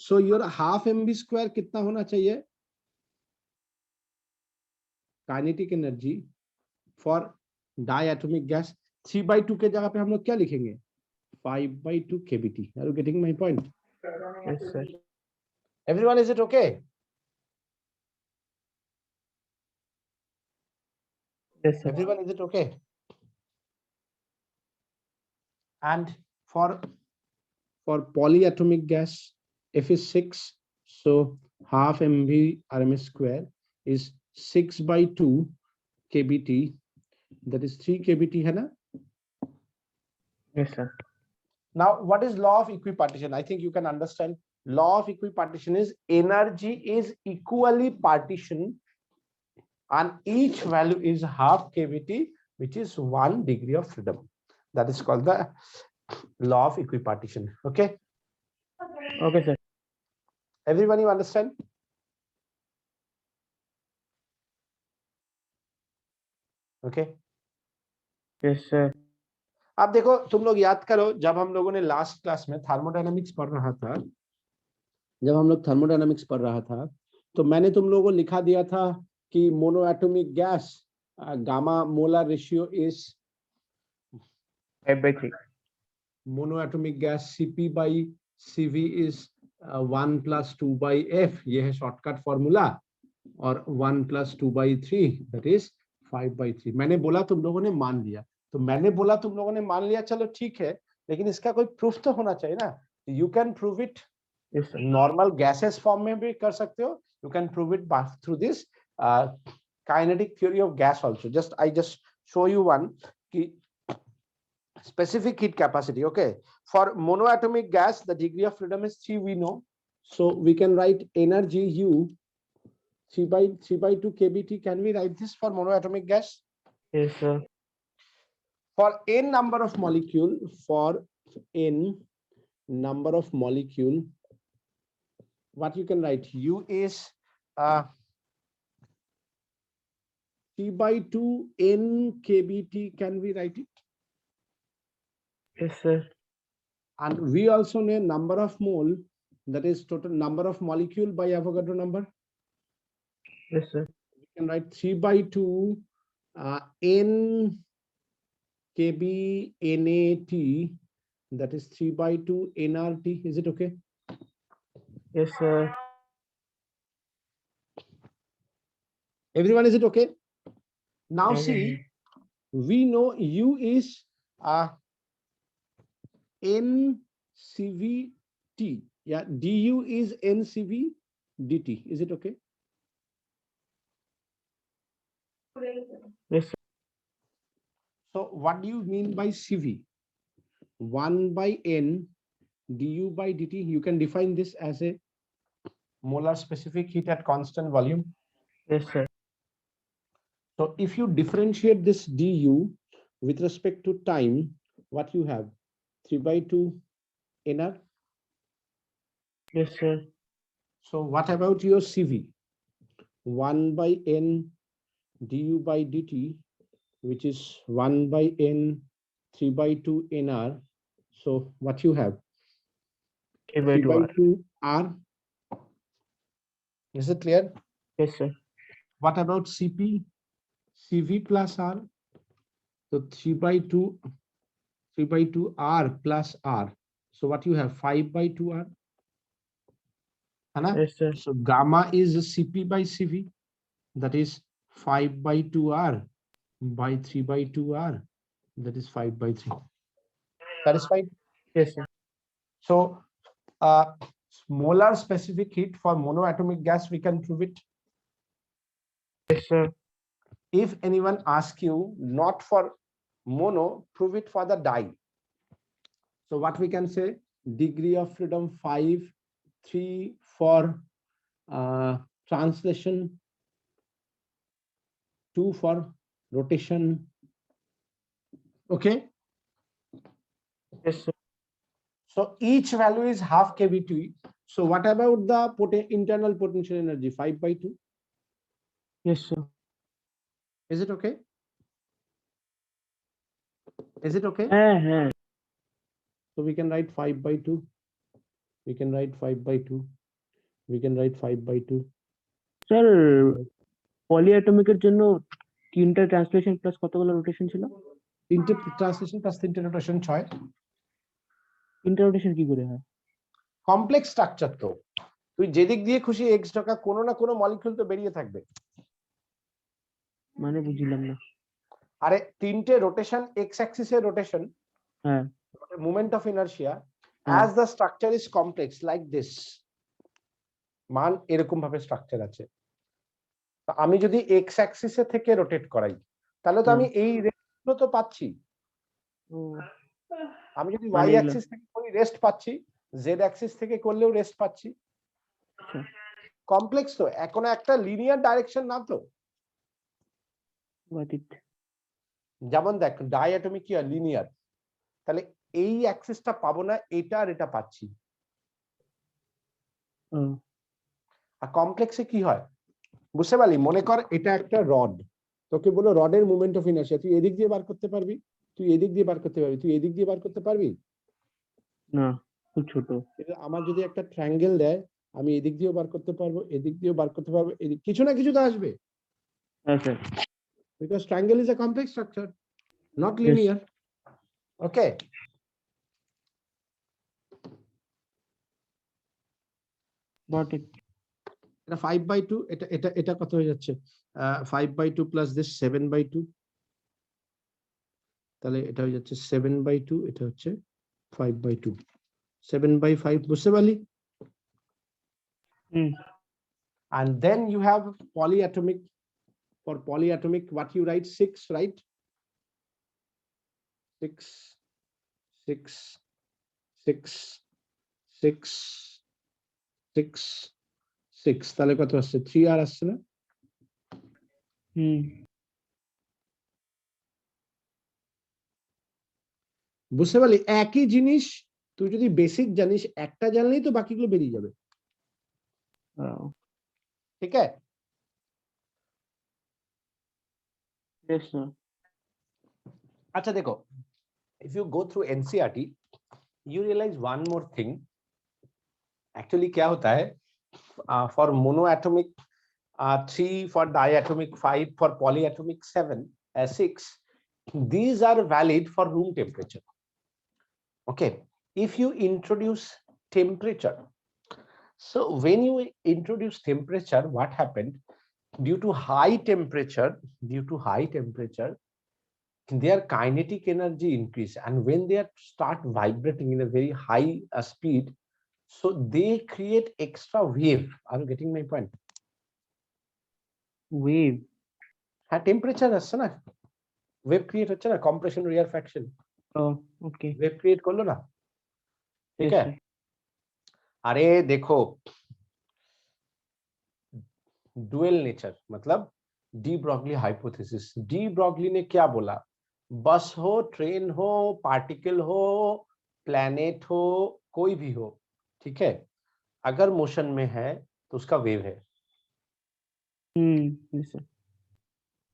Speaker 1: So your half mv square कितना होना चाहिए? Kinetic energy for diatomic gas 3/2 के जगह पे हम लोग क्या लिखेंगे? 5/2 kBt. Are you getting my point?
Speaker 2: Yes sir.
Speaker 1: Everyone, is it okay?
Speaker 2: Yes sir.
Speaker 1: Everyone, is it okay? And for polyatomic gas, F is 6, so half mv RMS square is 6/2 kBt, that is 3 kBt, है ना?
Speaker 2: Yes sir.
Speaker 1: Now what is law of equipartition? I think you can understand. Law of equipartition is energy is equally partitioned and each value is half kBt, which is 1 degree of freedom. That is called the law of equipartition. Okay?
Speaker 2: Okay sir.
Speaker 1: Everyone, you understand? Okay?
Speaker 2: Yes sir.
Speaker 1: अब देखो, तुम लोग याद करो, जब हम लोगों ने लास्ट क्लास में थर्मोडायनामिक्स पढ़ रहा था, तो मैंने तुम लोगों को लिखा दिया था कि monoatomic gas gamma molar ratio is
Speaker 2: 5/3.
Speaker 1: Monoatomic gas Cp/Cv is 1 + 2/f, ये है शॉर्टकट फॉर्मूला, और 1 + 2/3 दैट इज 5/3। मैंने बोला, तुम लोगों ने मान लिया, तो मैंने बोला तुम लोगों ने मान लिया, चलो ठीक है, लेकिन इसका कोई प्रूफ तो होना चाहिए ना। You can prove it,
Speaker 2: Yes sir.
Speaker 1: Normal gases form में भी कर सकते हो, You can prove it by through this kinetic theory of gas also. I just show you one specific heat capacity. Okay, for monoatomic gas, the degree of freedom is 3, we know. So we can write energy U 3 by 2 kBT. Can we write this for monoatomic gas?
Speaker 2: Yes, sir.
Speaker 1: For n number of molecule, what you can write? U is 3 by 2 n kBT. Can we write it?
Speaker 2: Yes, sir.
Speaker 1: And we also know number of mole, that is total number of molecule by Avogadro number.
Speaker 2: Yes, sir.
Speaker 1: We can write 3 by 2 n kb nat, that is 3 by 2 nRT. Is it okay?
Speaker 2: Yes, sir.
Speaker 1: Everyone, is it okay? Now
Speaker 2: Okay.
Speaker 1: see, we know U is NCVT. Yeah, du is NCV dt. Is it okay?
Speaker 2: Yes, sir.
Speaker 1: So what do you mean by CV? 1 by n du by dt. You can define this as a molar specific heat at constant volume.
Speaker 2: Yes, sir.
Speaker 1: So if you differentiate this du with respect to time, what you have? 3 by 2 nr.
Speaker 2: Yes, sir.
Speaker 1: So what about your CV? 1 by n du by dt, which is 1 by n 3 by 2 nr. So what you have?
Speaker 2: 3 by
Speaker 1: 3
Speaker 2: 2
Speaker 1: by
Speaker 2: R.
Speaker 1: 2 r. Is it clear?
Speaker 2: Yes, sir.
Speaker 1: What about CP? CV plus r. So 3 by 2 r plus r. So what you have? 5 by 2 r.
Speaker 2: Yes, sir.
Speaker 1: So gamma is CP by CV. That is 5 by 2 r by 3 by 2 r. That is 5 by 3. Satisfied?
Speaker 2: Yes, sir.
Speaker 1: So molar specific heat for monoatomic gas, we can prove it.
Speaker 2: Yes, sir.
Speaker 1: If anyone asks you not for mono, prove it for the di. So what we can say? Degree of freedom 5, 3 for translation, 2 for rotation. Okay.
Speaker 2: Yes, sir.
Speaker 1: So each value is half kVt. So what about the internal potential energy? 5 by 2.
Speaker 2: Yes, sir.
Speaker 1: Is it okay? Is it okay? So we can write 5 by 2. We can write 5 by 2. We can write 5 by 2.
Speaker 2: Sir পলিঅ্যাটমিকের জন্য তিনটা translation plus কতগুলো rotation ছিল?
Speaker 1: তিনটে translation plus তিনটে rotation 6।
Speaker 2: তিনটা rotation কি করে হয়?
Speaker 1: কমপ্লেক্স স্ট্রাকচার তো, তুই যেদিক দিয়ে খুশি এক্স টাকা কোনো না কোনো মলিকিউল তো বেরিয়ে থাকবে।
Speaker 2: মানে বুঝলাম না।
Speaker 1: আরে তিনটে রোটেশন, এক্স অ্যাক্সিসের রোটেশন,
Speaker 2: হ্যাঁ,
Speaker 1: moment of inertia as the structure is complex like this, মান এরকম ভাবে স্ট্রাকচার আছে। আমি যদি এক্স অ্যাক্সিসে থেকে রোটেট করাই তাহলে তো আমি এই রেস্টগুলো তো পাচ্ছি। আমি যদি ওয়াই অ্যাক্সিস থেকে করি রেস্ট পাচ্ছি, জেড অ্যাক্সিস থেকে করলেও রেস্ট পাচ্ছি। কমপ্লেক্স তো, এখন একটা লিনিয়ার ডাইরেকশন না তো। যেমন দেখ ডাইঅ্যাটমিক কি হয়? লিনিয়ার। তাহলে এই অ্যাক্সিসটা পাবো না, এটা আর এটা পাচ্ছি। আর কমপ্লেক্সে কি হয় বুঝতে পারলি? মনে কর এটা একটা রড, তোকে বলো রডের মোমেন্ট অফ ইনারশিয়া তুই এদিক দিয়ে বার করতে পারবি, তুই এদিক দিয়ে বার করতে পারবি, তুই এদিক দিয়ে বার করতে পারবি
Speaker 2: না, খুব ছোট।
Speaker 1: আমার যদি একটা ট্রায়াঙ্গেল দেয় আমি এদিক দিয়েও বার করতে পারবো, এদিক দিয়েও বার করতে পারবো, এদিক কিছু না কিছু তো আসবে।
Speaker 2: হ্যাঁ sir.
Speaker 1: Because triangle is a complex structure, not linear. Okay.
Speaker 2: Got it.
Speaker 1: এটা 5 by 2, এটা কত হয়ে যাচ্ছে? 5 by 2 plus this 7 by 2, তাহলে এটা হয়ে যাচ্ছে 7 by 2, এটা হচ্ছে 5 by 2, 7 by 5 বুঝতে পারলি? And then you have polyatomic. For polyatomic, what you write? 6, right? 6, 6, 6, 6, 6, 6. তাহলে কত আসছে? 3 আর আসছে না? বুঝতে পারলি? একই জিনিস তুই যদি বেসিক জানিস, একটা জানলেই তো বাকিগুলো বেরিয়ে যাবে। ঠিক আছে?
Speaker 2: Yes, sir.
Speaker 1: अच्छा देखो, if you go through NCERT, you realize one more thing. Actually क्या होता है, for monoatomic 3, for diatomic 5, for polyatomic 7, 6, these are valid for room temperature. Okay, if you introduce temperature, so when you introduce temperature, what happened? Due to high temperature, their kinetic energy increase, and when they start vibrating in a very high speed, so they create extra wave. Are you getting my point?
Speaker 2: Wave.
Speaker 1: হ্যাঁ, temperature আসছে না, wave create হচ্ছে না, compression রিয়ারফ্যাকশন।
Speaker 2: ওকে,
Speaker 1: wave create করলো না, ঠিক আছে? अरे देखो, डुअल नेचर मतलब de Broglie hypothesis. De Broglie ने क्या बोला? बस हो, ट्रेन हो, पार्टिकल हो, प्लैनेट हो, कोई भी हो, ठीक है, अगर मोशन में है तो उसका वेव है।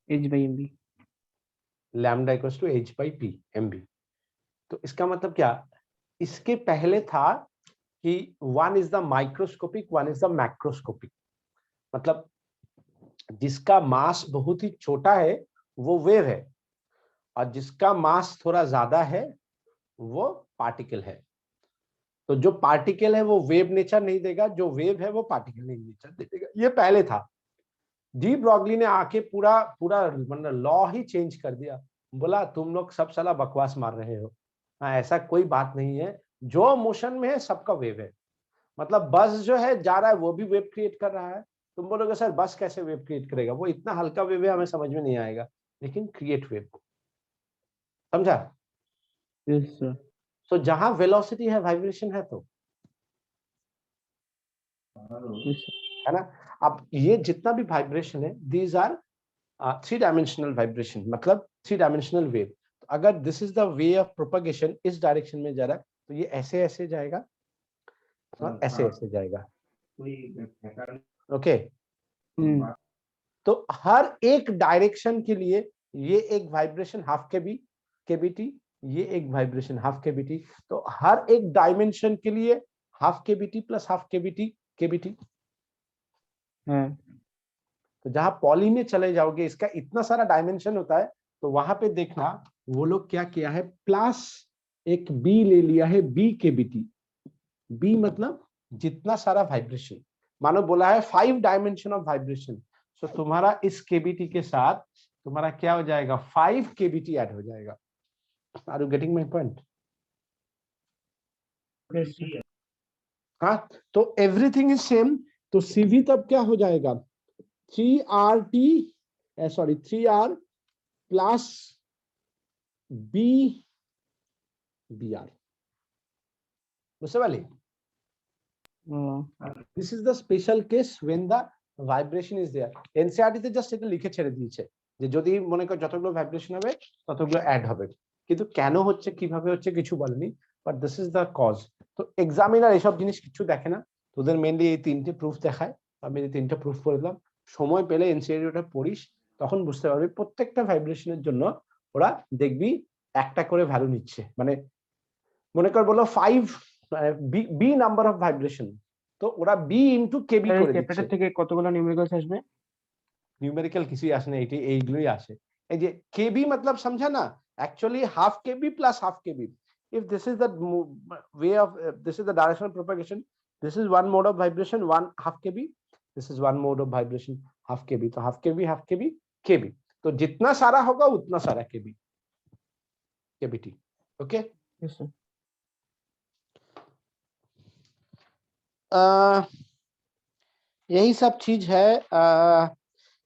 Speaker 2: h/mv,
Speaker 1: lambda equals to h/p/mv। तो इसका मतलब क्या? इसके पहले था कि one is the microscopic, one is the macroscopic. मतलब जिसका मास बहुत ही छोटा है वो वेव है, और जिसका मास थोड़ा ज्यादा है वो पार्टिकल है। तो जो पार्टिकल है वो वेव नेचर नहीं देगा, जो वेव है वो पार्टिकल नहीं नेचर दे देगा। ये पहले था। डी ब्रॉगली ने आके पूरा मतलब लॉ ही चेंज कर दिया। बोला तुम लोग सब साला बकवास मार रहे हो, हाँ, ऐसा कोई बात नहीं है, जो मोशन में है सबका वेव है। मतलब बस जो है जा रहा है वो भी वेव क्रिएट कर रहा है। तुम बोलोगे सर बस कैसे वेव क्रिएट करेगा, वो इतना हल्का वेव है हमें समझ में नहीं आएगा, लेकिन क्रिएट वेव, समझा?
Speaker 2: Yes sir.
Speaker 1: तो जहां वेलोसिटी है वाइब्रेशन है, तो है ना। अब ये जितना भी वाइब्रेशन है, दीज आर 3 डायमेंशनल वाइब्रेशन, मतलब 3 डायमेंशनल वेव। तो अगर this is the way of propagation, इस डायरेक्शन में जा रहा है, तो ये ऐसे ऐसे जाएगा और ऐसे ऐसे जाएगा। ओके, तो हर एक डायरेक्शन के लिए ये एक वाइब्रेशन हाफ केबीटी, ये एक वाइब्रेशन हाफ केबीटी। तो हर एक डायमेंशन के लिए half KBT plus half KBT. तो जहां पॉली में चले जाओगे, इसका इतना सारा डायमेंशन होता है, तो वहां पे देखना वो लोग क्या किया है, प्लस एक बी ले लिया है, बी केबीटी। बी मतलब जितना सारा वाइब्रेशन, मानो बोला है 5 डायमेंशन ऑफ वाइब्रेशन, सो तुम्हारा इस केबीटी के साथ तुम्हारा क्या हो जाएगा, 5 केबीटी ऐड हो जाएगा। Are you getting my point? हाँ, तो एवरीथिंग इज सेम। तो सीवी तब क्या हो जाएगा, 3R प्लस BR। बुझতে পারলি? This is the special case when the vibration is there. NCERT তে জাস্ট এটা লিখে ছেড়ে দিয়েছে যে যদি মনে কর যতগুলো ভাইব্রেশন হবে ততগুলো অ্যাড হবে, কিন্তু কেন হচ্ছে কিভাবে হচ্ছে কিছু বলেনি, but this is the cause. তো এক্সামিনার এসব জিনিস কিছু দেখে না, তোদের মেইনলি এই 3টে প্রুফ দেখায়। আমি এই 3টে প্রুফ করে দিলাম, সময় পেলে NCERT-টা পড়িস, তখন বুঝতে পারবি প্রত্যেকটা ভাইব্রেশনের জন্য ওরা দেখবি একটা করে ভ্যালু নিচ্ছে। মানে মনে কর বলো 5 বি নাম্বার অফ ভাইব্রেশন, তো ওরা বি ইনটু কেবি করে দিচ্ছে।
Speaker 2: চ্যাপ্টার থেকে কতগুলো নিউমেরিক্যালস আসবে?
Speaker 1: নিউমেরিক্যাল কিছুই আসে না, এইগুলোই আসে। এই যে কেবি मतलब समझा ना, actually half KB plus half KB. If this is the way of this is the direction of propagation, this is one mode of vibration, one half KB, this is one mode of vibration half KB. तो half केबी केबी, तो जितना सारा होगा उतना सारा केबी KBT. Okay,
Speaker 2: yes sir.
Speaker 1: यही सब चीज है।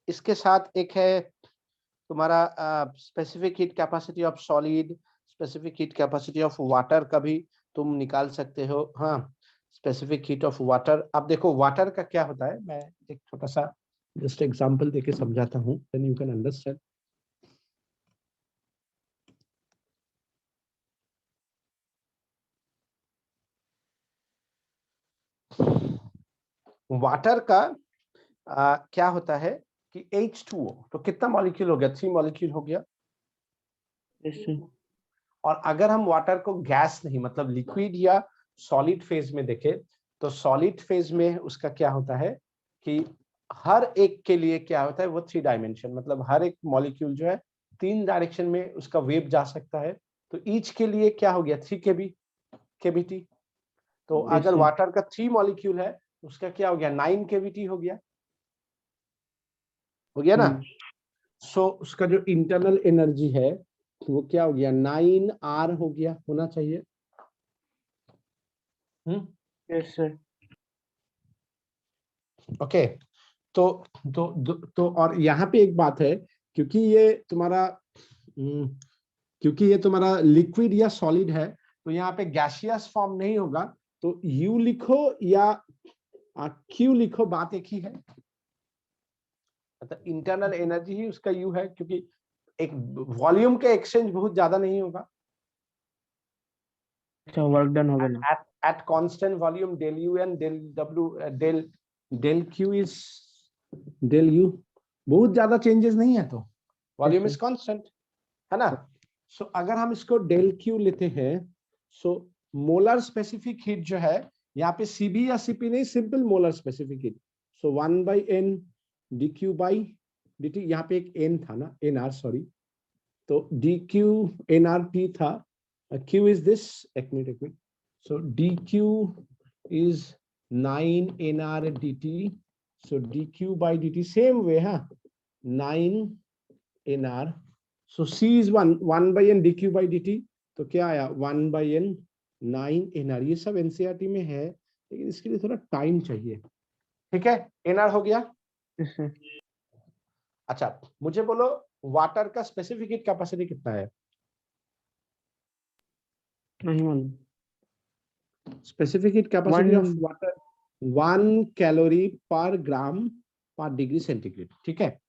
Speaker 1: इसके साथ एक है तुम्हारा specific heat capacity of solid, specific heat capacity of water का भी तुम निकाल सकते हो। हाँ, स्पेसिफिक हीट ऑफ वाटर। अब देखो वाटर का क्या होता है, मैं एक छोटा सा जस्ट एग्जांपल देके समझाता हूँ, then you can understand. Water का क्या होता है कि H2O, तो कितना मॉलिक्यूल हो गया? 3 मॉलिक्यूल हो गया।
Speaker 2: Yes, sir.
Speaker 1: और अगर हम वाटर को गैस नहीं, मतलब लिक्विड या सॉलिड फेज में देखें, तो सॉलिड फेज में उसका क्या होता है कि हर एक के लिए क्या होता है, वो 3 डायमेंशन, मतलब हर एक मॉलिक्यूल जो है 3 डायरेक्शन में उसका वेव जा सकता है। तो ईच के लिए क्या हो गया, 3 केवीटी। तो
Speaker 2: Yes,
Speaker 1: अगर
Speaker 2: sir.
Speaker 1: वाटर का 3 मॉलिक्यूल है, उसका क्या हो गया, 9 केवीटी हो गया ना। सो उसका जो इंटरनल एनर्जी है वो क्या हो गया, 9R हो गया, होना चाहिए।
Speaker 2: Yes, sir.
Speaker 1: ओके। तो और यहाँ पे एक बात है, क्योंकि ये तुम्हारा क्योंकि ये तुम्हारा लिक्विड या सॉलिड है, तो यहाँ पे गैसियस फॉर्म नहीं होगा। तो यू लिखो या क्यू लिखो, बात एक ही है। मतलब इंटरनल एनर्जी ही उसका यू है, क्योंकि एक वॉल्यूम के एक्सचेंज बहुत ज्यादा नहीं होगा।
Speaker 2: अच्छा, वर्क डन होगा ना।
Speaker 1: at constant volume, del u and del w, del q is del u, बहुत ज्यादा चेंजेस नहीं है, तो वॉल्यूम इज कांस्टेंट, है ना। सो अगर हम इसको del q लेते हैं, सो मोलर स्पेसिफिक हीट जो है, यहाँ पे cb या cp नहीं, simple molar specific heat. So 1/n dq by dt, यहाँ पे एक n था ना, nr सॉरी, तो dq nrt था, q is this, एक minute. So dq is 9 nr dt. So dq by dt same way, huh? 9 nr. So c is 1/n dq by dt. तो क्या आया, 1/n 9 nr। ये सब एनसीईआरटी में है, लेकिन इसके लिए थोड़ा टाइम चाहिए। ठीक है, nr हो गया।
Speaker 2: Yes, sir.
Speaker 1: अच्छा, मुझे बोलो वाटर का स्पेसिफिक हीट कैपेसिटी कितना है?
Speaker 2: नहीं मालूम।
Speaker 1: Specific heat capacity of
Speaker 2: one.
Speaker 1: Water 1 calorie पर ग्राम पर डिग्री सेंटीग्रेड। ठीक है,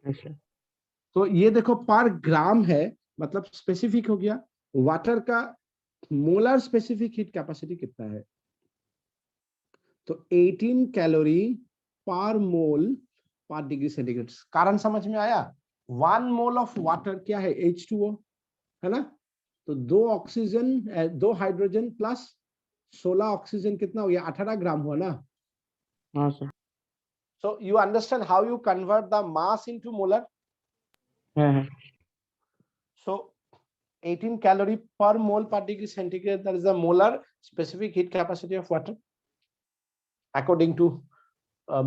Speaker 2: Yes, sir.
Speaker 1: तो ये देखो पर ग्राम है, मतलब स्पेसिफिक हो गया। वाटर का मोलर स्पेसिफिक हीट कैपेसिटी कितना है? तो 18 कैलोरी पर मोल पर डिग्री सेंटीग्रेड। कारण समझ में आया? 1 मोल ऑफ वाटर क्या है, H2O, है ना। तो 2 ऑक्सीजन 2 हाइड्रोजन प्लस 16 ऑक्सीजन, कितना हो गया, 18 ग्राम हुआ ना।
Speaker 2: हाँ sir.
Speaker 1: So you understand how you convert the mass into molar?
Speaker 2: है।
Speaker 1: So 18 calorie per mole per degree centigrade, that is the molar specific heat capacity of water according to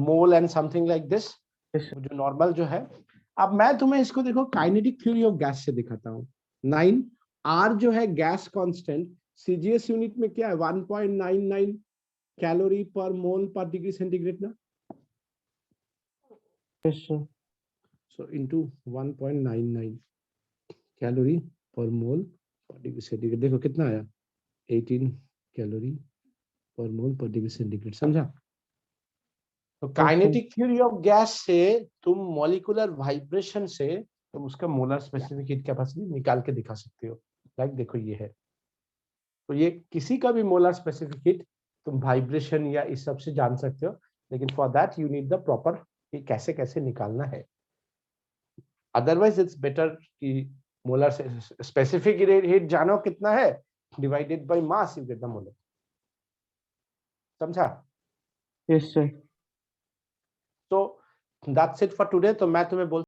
Speaker 1: mole and something like this,
Speaker 2: Yes, sir.
Speaker 1: जो normal जो है। अब मैं तुम्हें इसको देखो kinetic theory of gas से दिखाता हूँ। 9 R जो है गैस कांस्टेंट, सीजीएस यूनिट में क्या है, 1.99 कैलोरी पर मोल पर डिग्री सेंटीग्रेड ना।
Speaker 2: Yes, sir.
Speaker 1: So into 1.99 calorie पर मोल पर डिग्री सेंटीग्रेड, देखो कितना आया, 18 कैलोरी पर मोल पर डिग्री सेंटीग्रेड। समझा? तो काइनेटिक थ्योरी ऑफ गैस से तुम मॉलिक्यूलर वाइब्रेशन से तुम उसका मोलर स्पेसिफिक हीट कैपेसिटी निकाल के दिखा सकते हो। लाइक देखो ये है, तो ये किसी का भी मोलर स्पेसिफिक हीट तुम वाइब्रेशन या इस सब से जान सकते हो, लेकिन for that you need the proper कि कैसे कैसे निकालना है। अदरवाइज इट्स बेटर कि मोलर स्पेसिफिक हीट जानो कितना है, divided by mass you get the molar. समझा?
Speaker 2: Yes, sir.
Speaker 1: तो दैट्स इट फॉर टुडे। तो मैं तुम्हें बोल